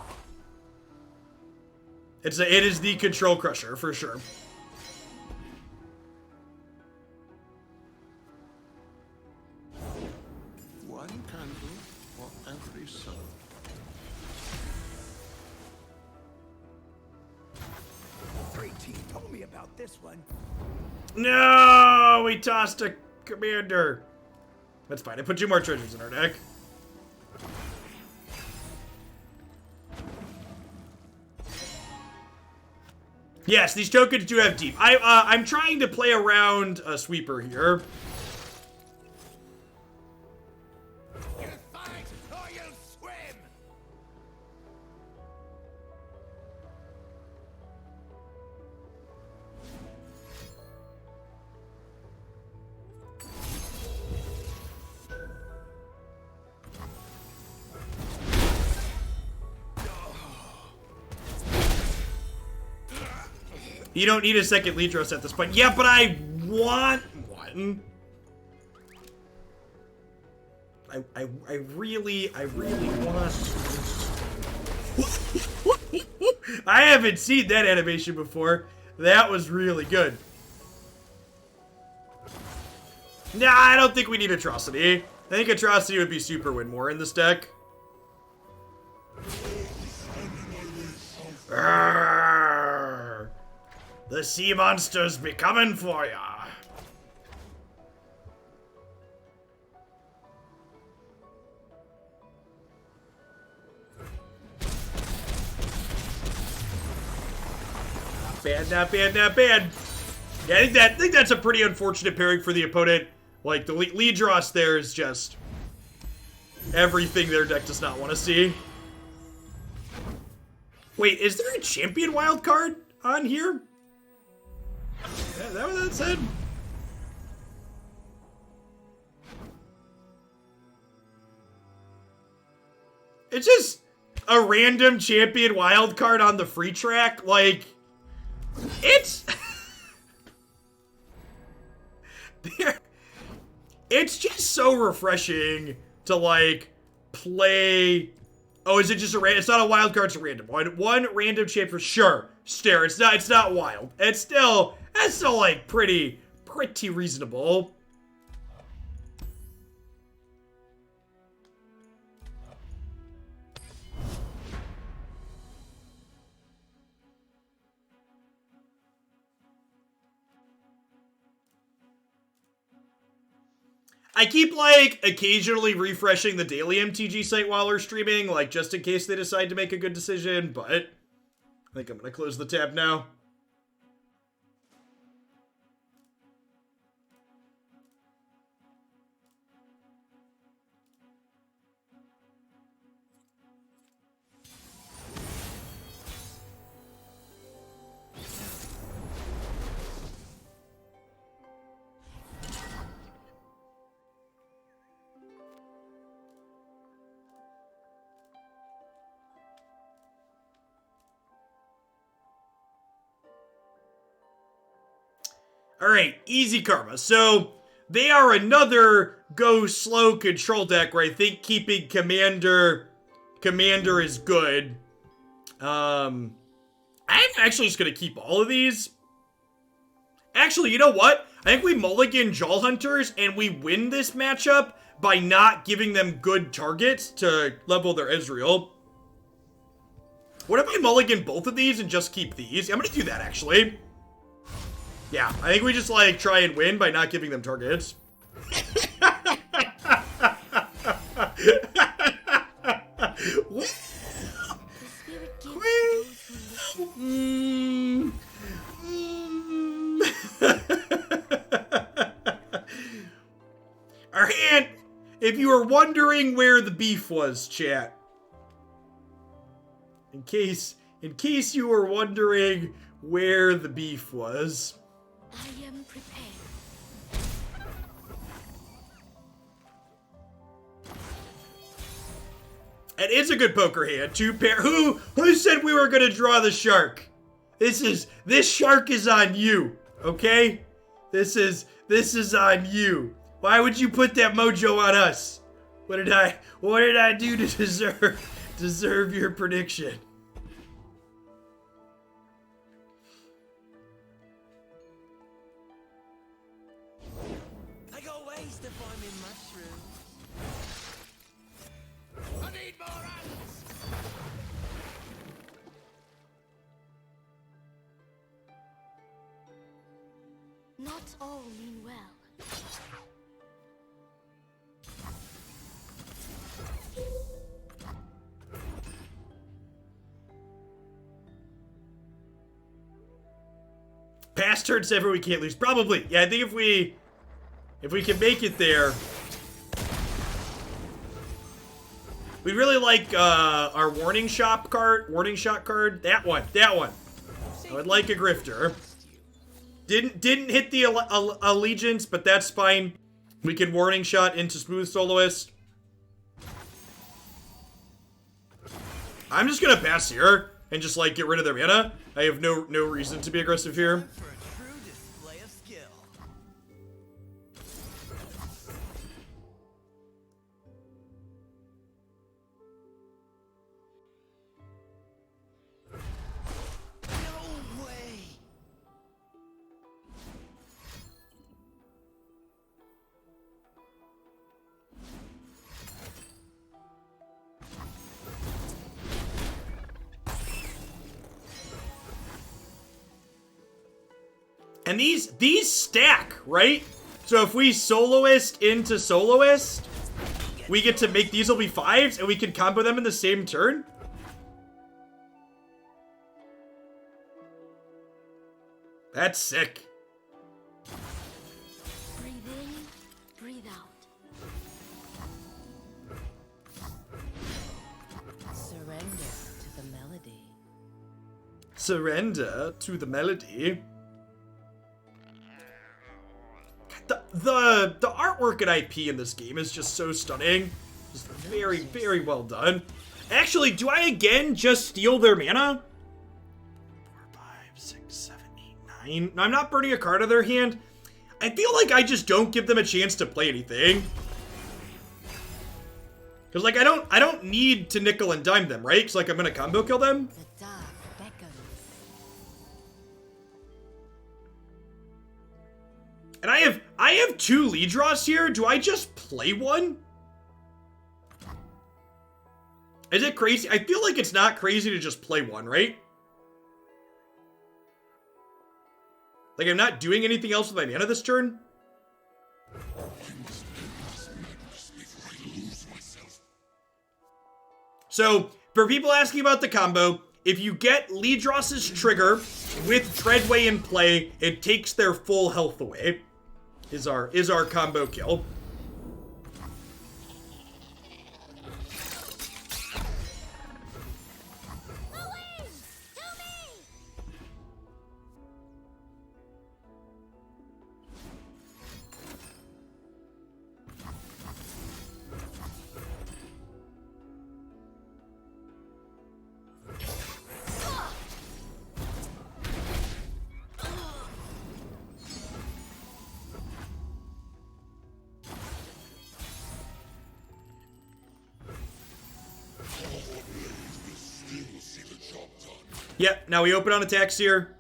It is the control crusher, for sure. One candle for every soul. Told me about this one. No! We tossed a commander. That's fine. I put 2 more treasures in our deck. Yes, these tokens do have deep. I'm trying to play around a sweeper here. You'll fight or you'll swim. You don't need a second Leadros at this point. Yeah, but I want one. I really want. I haven't seen that animation before. That was really good. Nah, I don't think we need Atrocity. I think Atrocity would be super win more in this deck. Arrgh. The sea monsters be coming for ya. Not bad, not bad, not bad. Yeah, I think that's a pretty unfortunate pairing for the opponent. Like, the Leadros there is just everything their deck does not want to see. Wait, is there a champion wild card on here? Yeah, is that what that said? It's just a random champion wild card on the free track. Like, it's... It's just so refreshing to, like, play... Oh, is it just a random? It's not a wild card, it's a random. One random champ for sure. Stare, it's not wild. That's still like pretty reasonable. I keep, like, occasionally refreshing the daily MTG site while we're streaming, like, just in case they decide to make a good decision, but I think I'm gonna close the tab now. Alright, easy karma. So, they are another go slow control deck where I think keeping Commander is good. I'm actually just gonna keep all of these. Actually, you know what? I think we mulligan Jaw Hunters and we win this matchup by not giving them good targets to level their Ezreal. What if I mulligan both of these and just keep these? I'm gonna do that, actually. Yeah, I think we just, like, try and win by not giving them targets. were wondering where the beef was, chat. In case you were wondering where the beef was. I am prepared. It is a good poker hand. Two pair. Who said we were gonna draw the shark? This shark is on you, okay? This is on you. Why would you put that mojo on us? What did I do to deserve your prediction? I got ways to find me mushrooms. I need more hands. Not all mean well. Past turn 7 we can't lose. Probably. Yeah, I think if we can make it there. We'd really like our warning shot card. That one. I would like a grifter. Didn't hit the allegiance, but that's fine. We can warning shot into smooth soloist. I'm just gonna pass here and just like get rid of their mana. I have no reason to be aggressive here. For a true display of skill. No way. And these stack, right? So if we soloist into soloist, we get to make these will be 5s and we can combo them in the same turn. That's sick. Breathe in, breathe out. Surrender to the melody. Surrender to the melody. The artwork and IP in this game is just so stunning. Just very, very well done. Actually, do I again just steal their mana? 4, 5, 6, 7, 8, 9. No, I'm not burning a card out of their hand. I feel like I just don't give them a chance to play anything. Cause like I don't need to nickel and dime them, right? Cause like I'm gonna combo kill them. The dark beckons. And I have 2 lead draws here. Do I just play one? Is it crazy? I feel like it's not crazy to just play one, right? Like I'm not doing anything else with my mana this turn. So, for people asking about the combo, if you get Lidros's trigger with Dreadway in play, it takes their full health away. Is our combo kill. Yep, now we open on attacks here.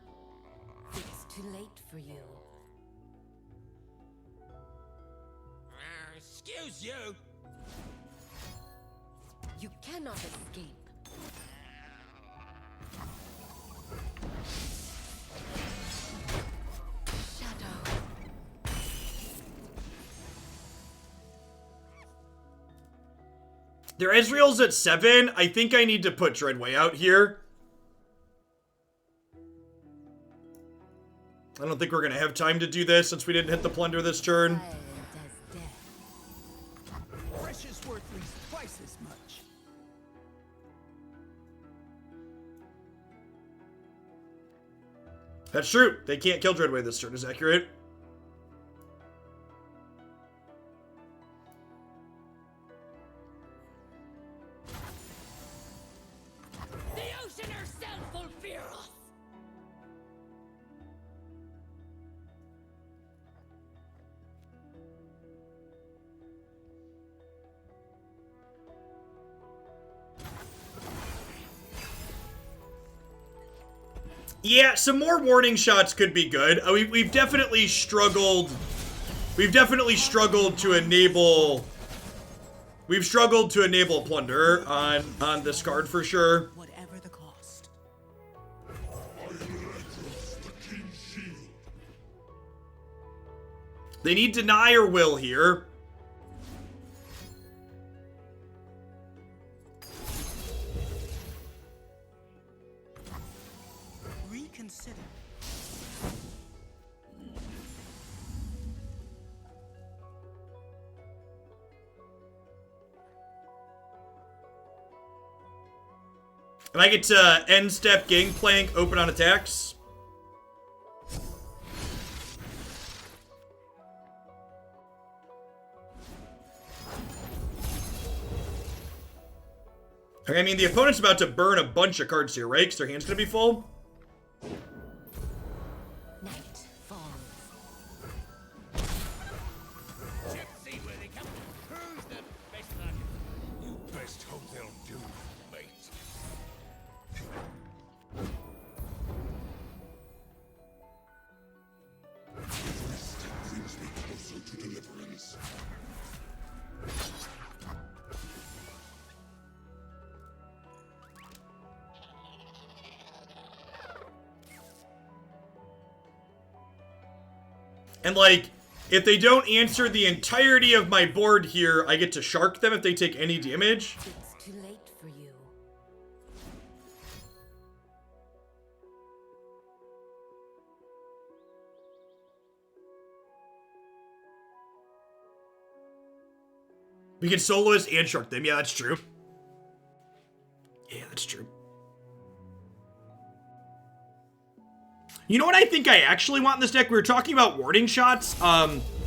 It's too late for you. Excuse you. You cannot escape. Shadow. Their Ezreal's at 7. I think I need to put Dreadway out here. I don't think we're gonna have time to do this since we didn't hit the plunder this turn. Silent as death. this much. That's true. They can't kill Dreadway this turn, is accurate. The ocean herself will fear us. Yeah, some more warning shots could be good. We've definitely struggled. We've definitely struggled to enable. We've struggled to enable plunder on this card for sure. Whatever the cost. I will across the king's shield. They need deny or will here. Reconsider. And I get to end step gangplank, open on attacks. Okay, I mean, the opponent's about to burn a bunch of cards here, right? Because their hand's gonna be full. Night falls. Gypsy, where they come? Who's the best luck? You best hope they'll do, mate. Every step brings me closer to deliverance. And like, if they don't answer the entirety of my board here, I get to shark them if they take any damage. It's too late for you. We can soloist and shark them. Yeah, that's true. Yeah, that's true. You know what I think I actually want in this deck? We were talking about warning shots.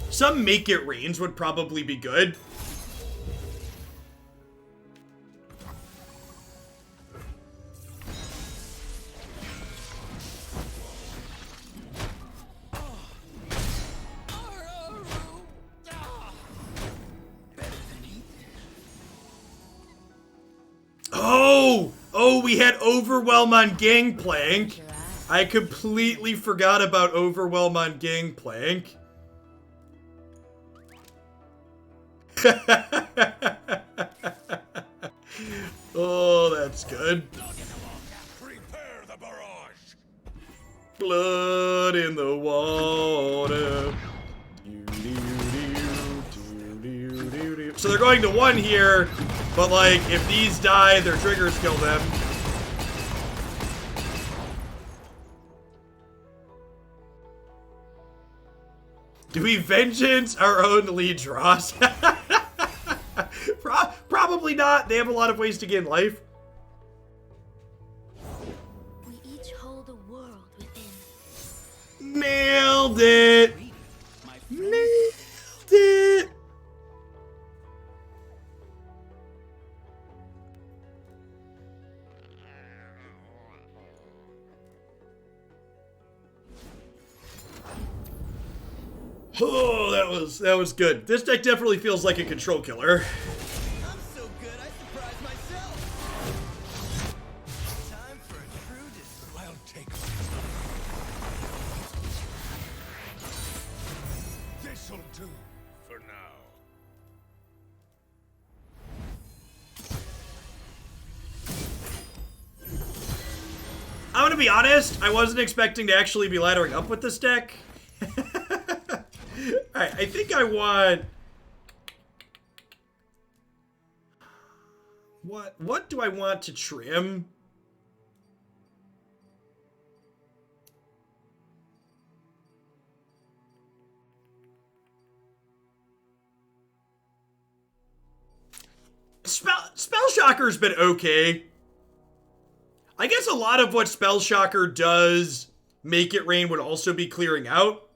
Some make it rains would probably be good. Oh, we had Overwhelm on Gangplank. I completely forgot about Overwhelm on Gangplank. Oh, that's good. Prepare the barrage. Blood in the water. So they're going to 1 here, but like, if these die, their triggers kill them. Do we vengeance our own lead draws? Probably not. They have a lot of ways to gain life. We each hold a world within. Nailed it. My friend. Nailed it. Oh, that was good. This deck definitely feels like a control killer. I'm so good, I surprised myself. Time for a true I'll take this'll do for now. I'm gonna be honest, I wasn't expecting to actually be laddering up with this deck. Alright, I think I want... What do I want to trim? Spell Shocker's been okay. I guess a lot of what Spell Shocker does make it rain would also be clearing out.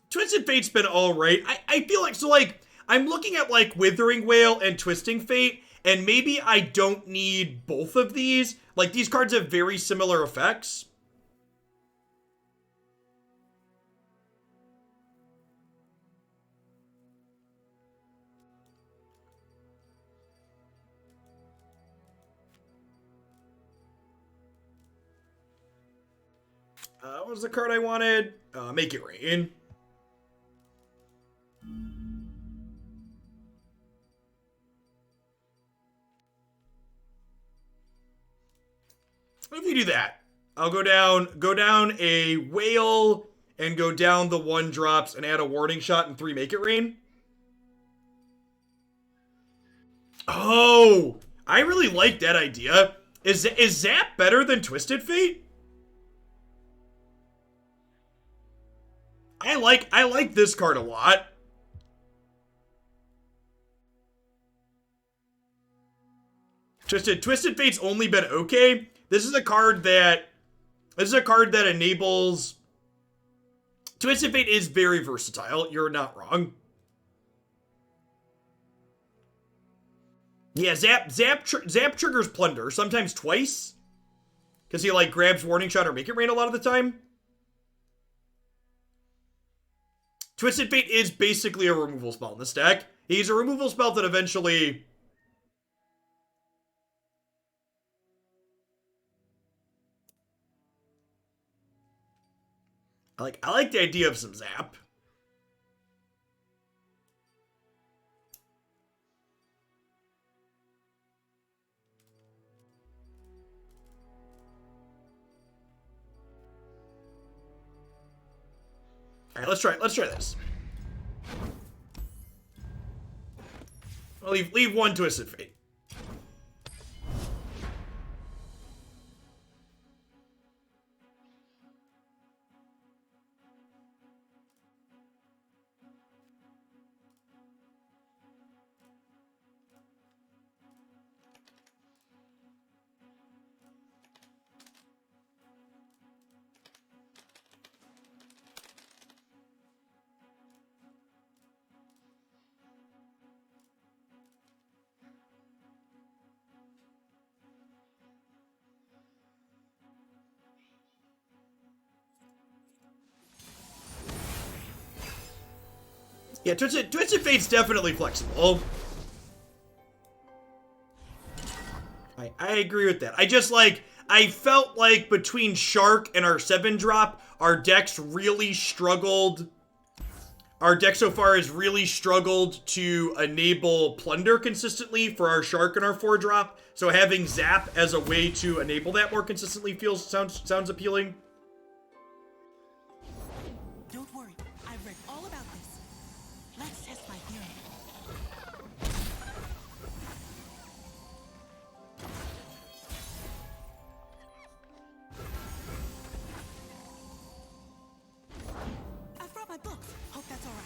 Twisted Fate's been alright. I feel like, so like, I'm looking at like Withering Wail and Twisting Fate, and maybe I don't need both of these. Like, these cards have very similar effects. What was the card I wanted? Make it rain. If you do that, I'll go down a whale and go down the 1-drops and add a warning shot and 3 make it rain. Oh, I really like that idea. Is Zap better than Twisted Fate? I like this card a lot. Twisted Fate's only been okay. This is a card that enables. Twisted Fate is very versatile. You're not wrong. Yeah, Zap triggers Plunder, sometimes twice. Because he like grabs Warning Shot or Make It Rain a lot of the time. Twisted Fate is basically a removal spell in this deck. He's a removal spell that eventually... I like the idea of some Zap. All right, let's try this. I'll leave 1 Twisted Fate. Yeah, Twisted Fate's definitely flexible. I agree with that. I felt like between Shark and our 7-drop, our decks really struggled. Our deck so far has really struggled to enable Plunder consistently for our Shark and our 4-drop. So having Zap as a way to enable that more consistently sounds appealing. Don't worry, I've read all about this. Let's test my theory. I've brought my books. Hope that's all right.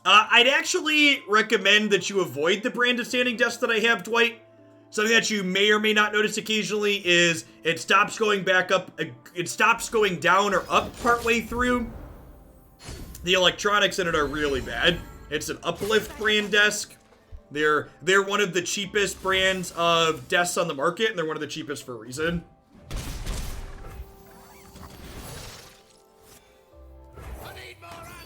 I'd actually recommend that you avoid the brand of standing desk that I have, Dwight. Something that you may or may not notice occasionally is it stops going back up, it stops going down or up partway through. The electronics in it are really bad. It's an Uplift brand desk. They're one of the cheapest brands of desks on the market, and they're one of the cheapest for a reason. I need more hands.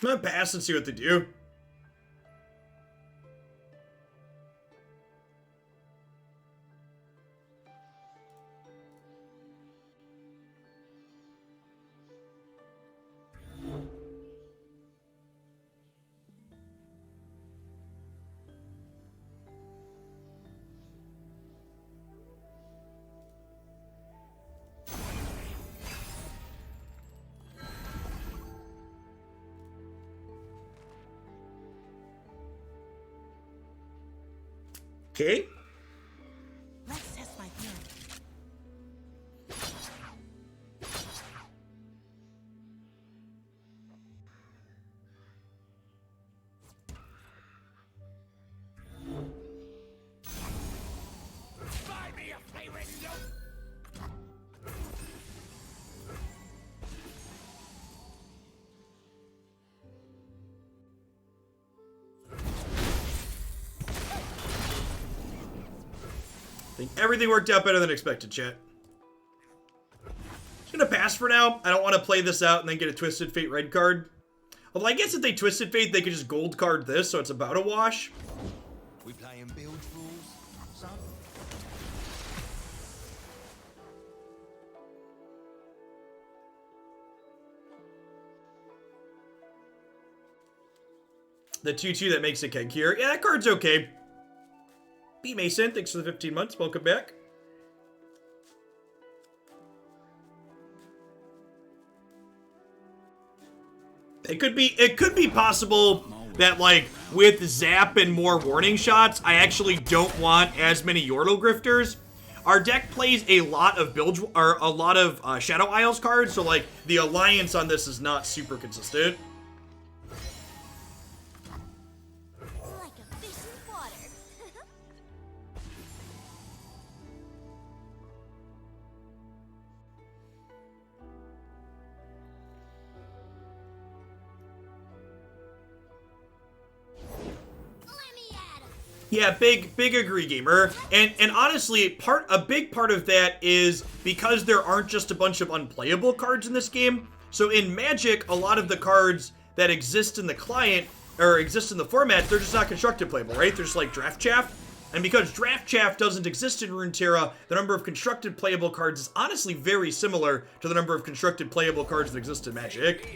I'm gonna pass and see what they do. Okay. Let's test my theory. Buy me a favorite note. I think everything worked out better than expected, chat. Just gonna pass for now. I don't want to play this out and then get a Twisted Fate red card. Although I guess if they Twisted Fate, they could just gold card this, so it's about a wash. We playing build rules, son? The 2-2 that makes a keg here. Yeah, that card's okay. B Mason, thanks for the 15 months. Welcome back. It could be possible that, like, with Zap and more warning shots, I actually don't want as many Yordle Grifters. Our deck plays a lot of Shadow Isles cards, so, like, the alliance on this is not super consistent. Like a fish in water. Let me at 'em. Yeah, big agree, gamer. And honestly, a big part of that is because there aren't just a bunch of unplayable cards in this game. So in Magic, a lot of the cards that exist in the client or exist in the format, they're just not constructed playable, right? They're just like Draft Chaff. And because Draft Chaff doesn't exist in Runeterra, the number of constructed playable cards is honestly very similar to the number of constructed playable cards that exist in Magic.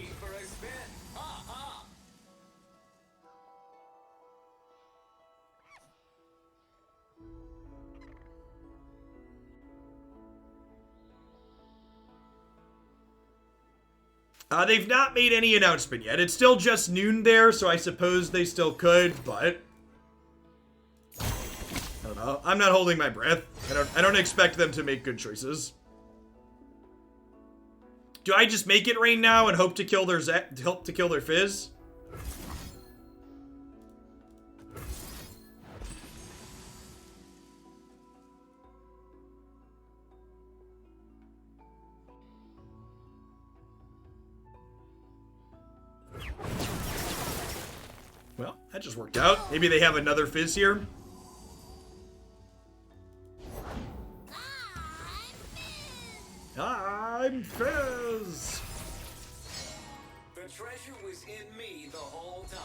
They've not made any announcement yet. It's still just noon there, so I suppose they still could, but I don't know. I'm not holding my breath. I don't expect them to make good choices. Do I just make it rain now and hope to kill their Fizz? Well, that just worked out. Maybe they have another Fizz here. I'm Fizz! The treasure was in me the whole time.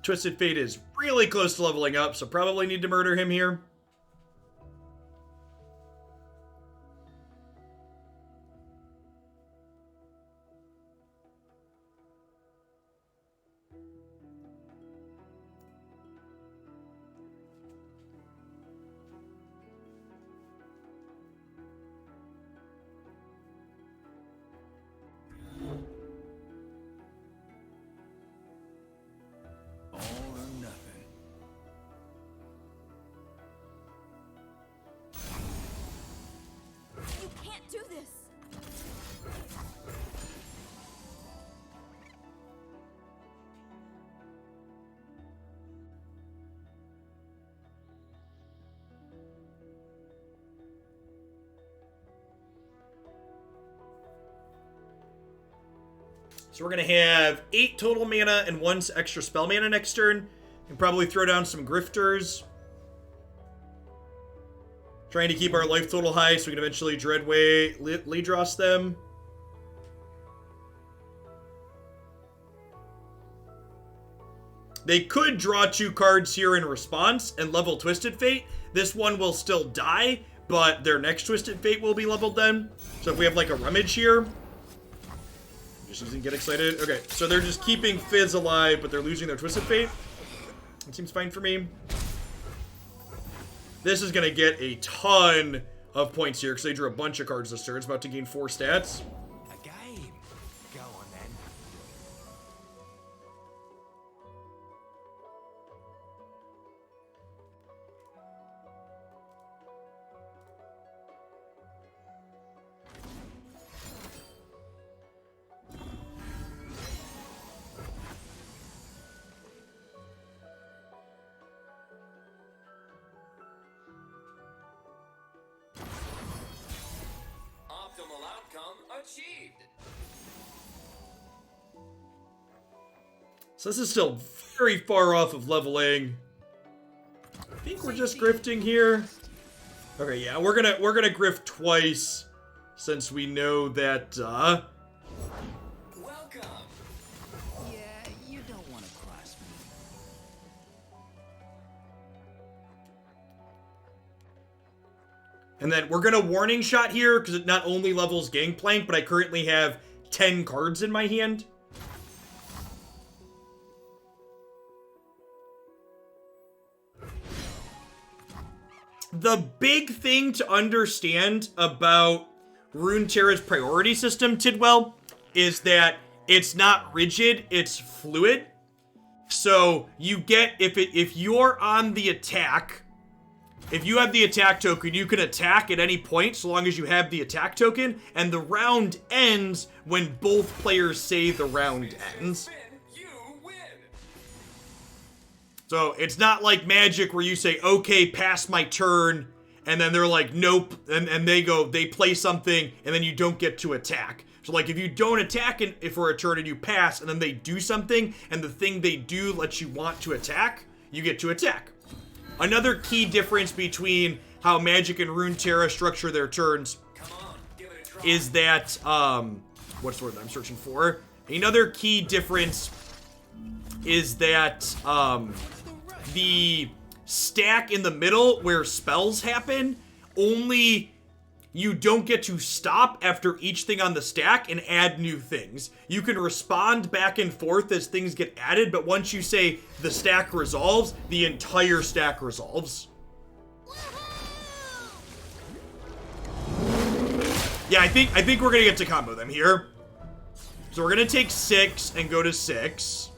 Twisted Fate is really close to leveling up, so probably need to murder him here. All or nothing. You can't do this. So we're going to have 8 total mana and 1 extra spell mana next turn. And probably throw down some Grifters. Trying to keep our life total high so we can eventually Dreadway Ledros them. They could draw 2 cards here in response and level Twisted Fate. This one will still die, but their next Twisted Fate will be leveled then. So if we have like a Rummage here... Just using Get Excited. Okay, so they're just keeping Fizz alive, but they're losing their Twisted Fate. It seems fine for me. This is going to get a ton of points here, because they drew a bunch of cards this turn. It's about to gain 4 stats. A game. Go on then. achieved. So this is still very far off of leveling. I think we're just grifting here. Okay, yeah, we're gonna grift twice since we know that Welcome. Yeah, you don't want to cross me. and then we're gonna warning shot here because it not only levels Gangplank, but I currently have 10 cards in my hand. The big thing to understand about Runeterra's priority system, Tidwell, is that it's not rigid, it's fluid. So you get, if you're on the attack, if you have the attack token, you can attack at any point so long as you have the attack token, and the round ends when both players say the round ends. Spin, you win. So it's not like Magic where you say, okay, pass my turn, and then they're like, nope, and they play something, and then you don't get to attack. So like if you don't attack for a turn and you pass, and then they do something, and the thing they do lets you want to attack, you get to attack. Another key difference between how Magic and Runeterra structure their turns Come on, give it a try. is that, what's the word I'm searching for? Another key difference is that, the stack in the middle where spells happen, only you don't get to stop after each thing on the stack and add new things. You can respond back and forth as things get added, but once you say the stack resolves, the entire stack resolves. Yeah, I think we're gonna get to combo them here. So we're gonna take 6 and go to 6.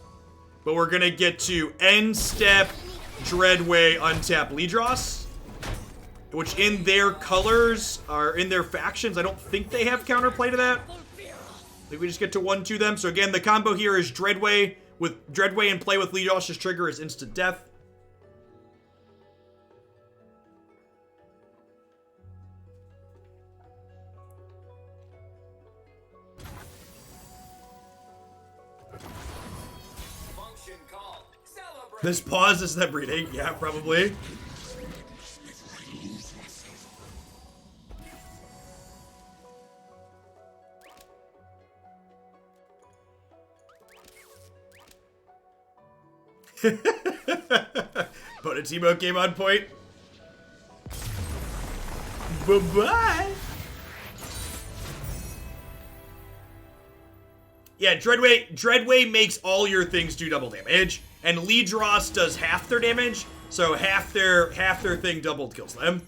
But we're gonna get to end step, Dreadway, untap Lidros. Which in their colors, or in their factions, I don't think they have counterplay to that. I think we just get to 1-2 them. So again, the combo here is Dreadway in play with Lidros' trigger is instant death. Function called. Celebrate. This pause is them reading. Yeah, probably. Opponent's emote game on point. Bye-bye. Yeah, Dreadway makes all your things do double damage, and Lidros does half their damage, so half their thing doubled kills them.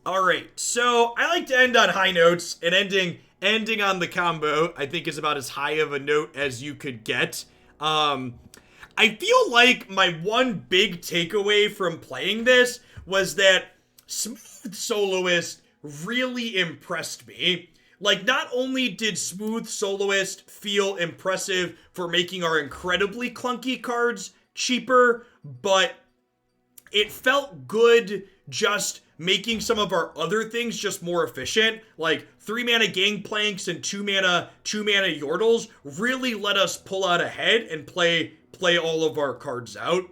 All right, so I like to end on high notes, and ending on the combo, I think, is about as high of a note as you could get. I feel like my one big takeaway from playing this was that Smooth Soloist really impressed me. Like, not only did Smooth Soloist feel impressive for making our incredibly clunky cards cheaper, but it felt good just making some of our other things just more efficient. Like 3-mana Gangplanks and 2-mana Yordles really let us pull out ahead and play all of our cards out.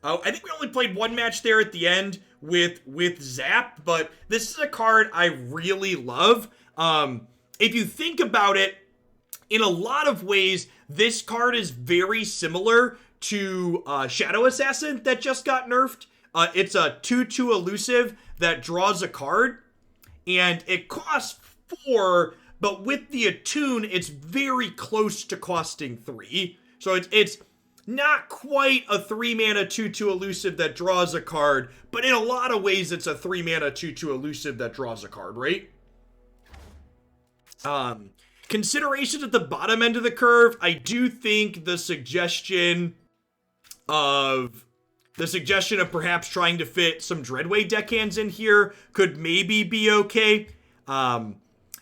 I think we only played one match there at the end with Zap, but this is a card I really love. If you think about it, in a lot of ways, this card is very similar to Shadow Assassin that just got nerfed. It's a 2/2 elusive that draws a card, and it costs 4, but with the attune, it's very close to costing 3. So it's not quite a 3-mana 2/2 elusive that draws a card, but in a lot of ways, it's a 3-mana 2/2 elusive that draws a card, right? Considerations at the bottom end of the curve, I do think the suggestion of perhaps trying to fit some Dreadway deckhands in here could maybe be okay.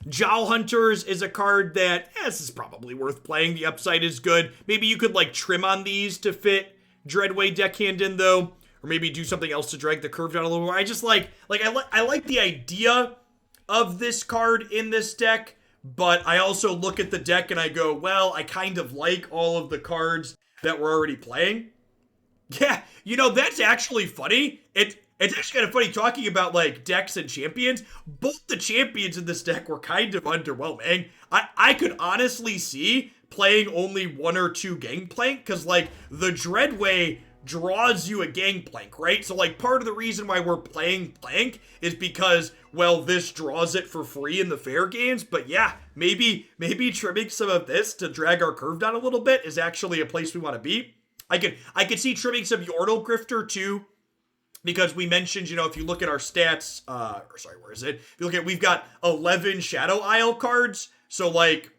Jowl Hunters is a card that, this is probably worth playing. The upside is good. Maybe you could like trim on these to fit Dreadway deckhand in though, or maybe do something else to drag the curve down a little more. I just I like the idea of this card in this deck, but I also look at the deck and I go, well, I kind of like all of the cards that we're already playing. Yeah, you know, that's actually funny. It's actually kind of funny talking about like decks and champions. Both the champions in this deck were kind of underwhelming. I could honestly see playing only 1 or 2 Gangplank, because like the Dreadway draws you a Gangplank, right? So like part of the reason why we're playing Plank is because, well, this draws it for free in the fair games. But yeah, maybe trimming some of this to drag our curve down a little bit is actually a place we want to be. I could see trimming some Yordle Grifter too, because we mentioned, you know, if you look at our stats, where is it? If you look at, we've got 11 Shadow Isle cards, so like,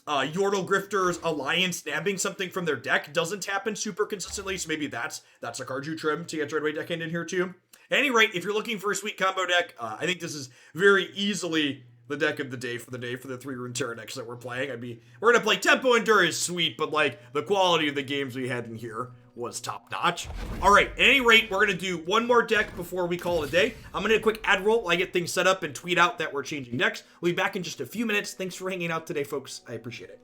Yordle Grifter's Alliance nabbing something from their deck doesn't happen super consistently, so maybe that's a card you trim to get Dreadway deckhand in here too. At any rate, if you're looking for a sweet combo deck, I think this is very easily the deck of the day for the 3 Runeterra decks that we're playing. We're gonna play Tempo Endure is sweet, but like the quality of the games we had in here was top notch. All right, at any rate, we're gonna do one more deck before we call it a day. I'm gonna do a quick ad roll while I get things set up and tweet out that we're changing decks. We'll be back in just a few minutes. Thanks for hanging out today, folks. I appreciate it.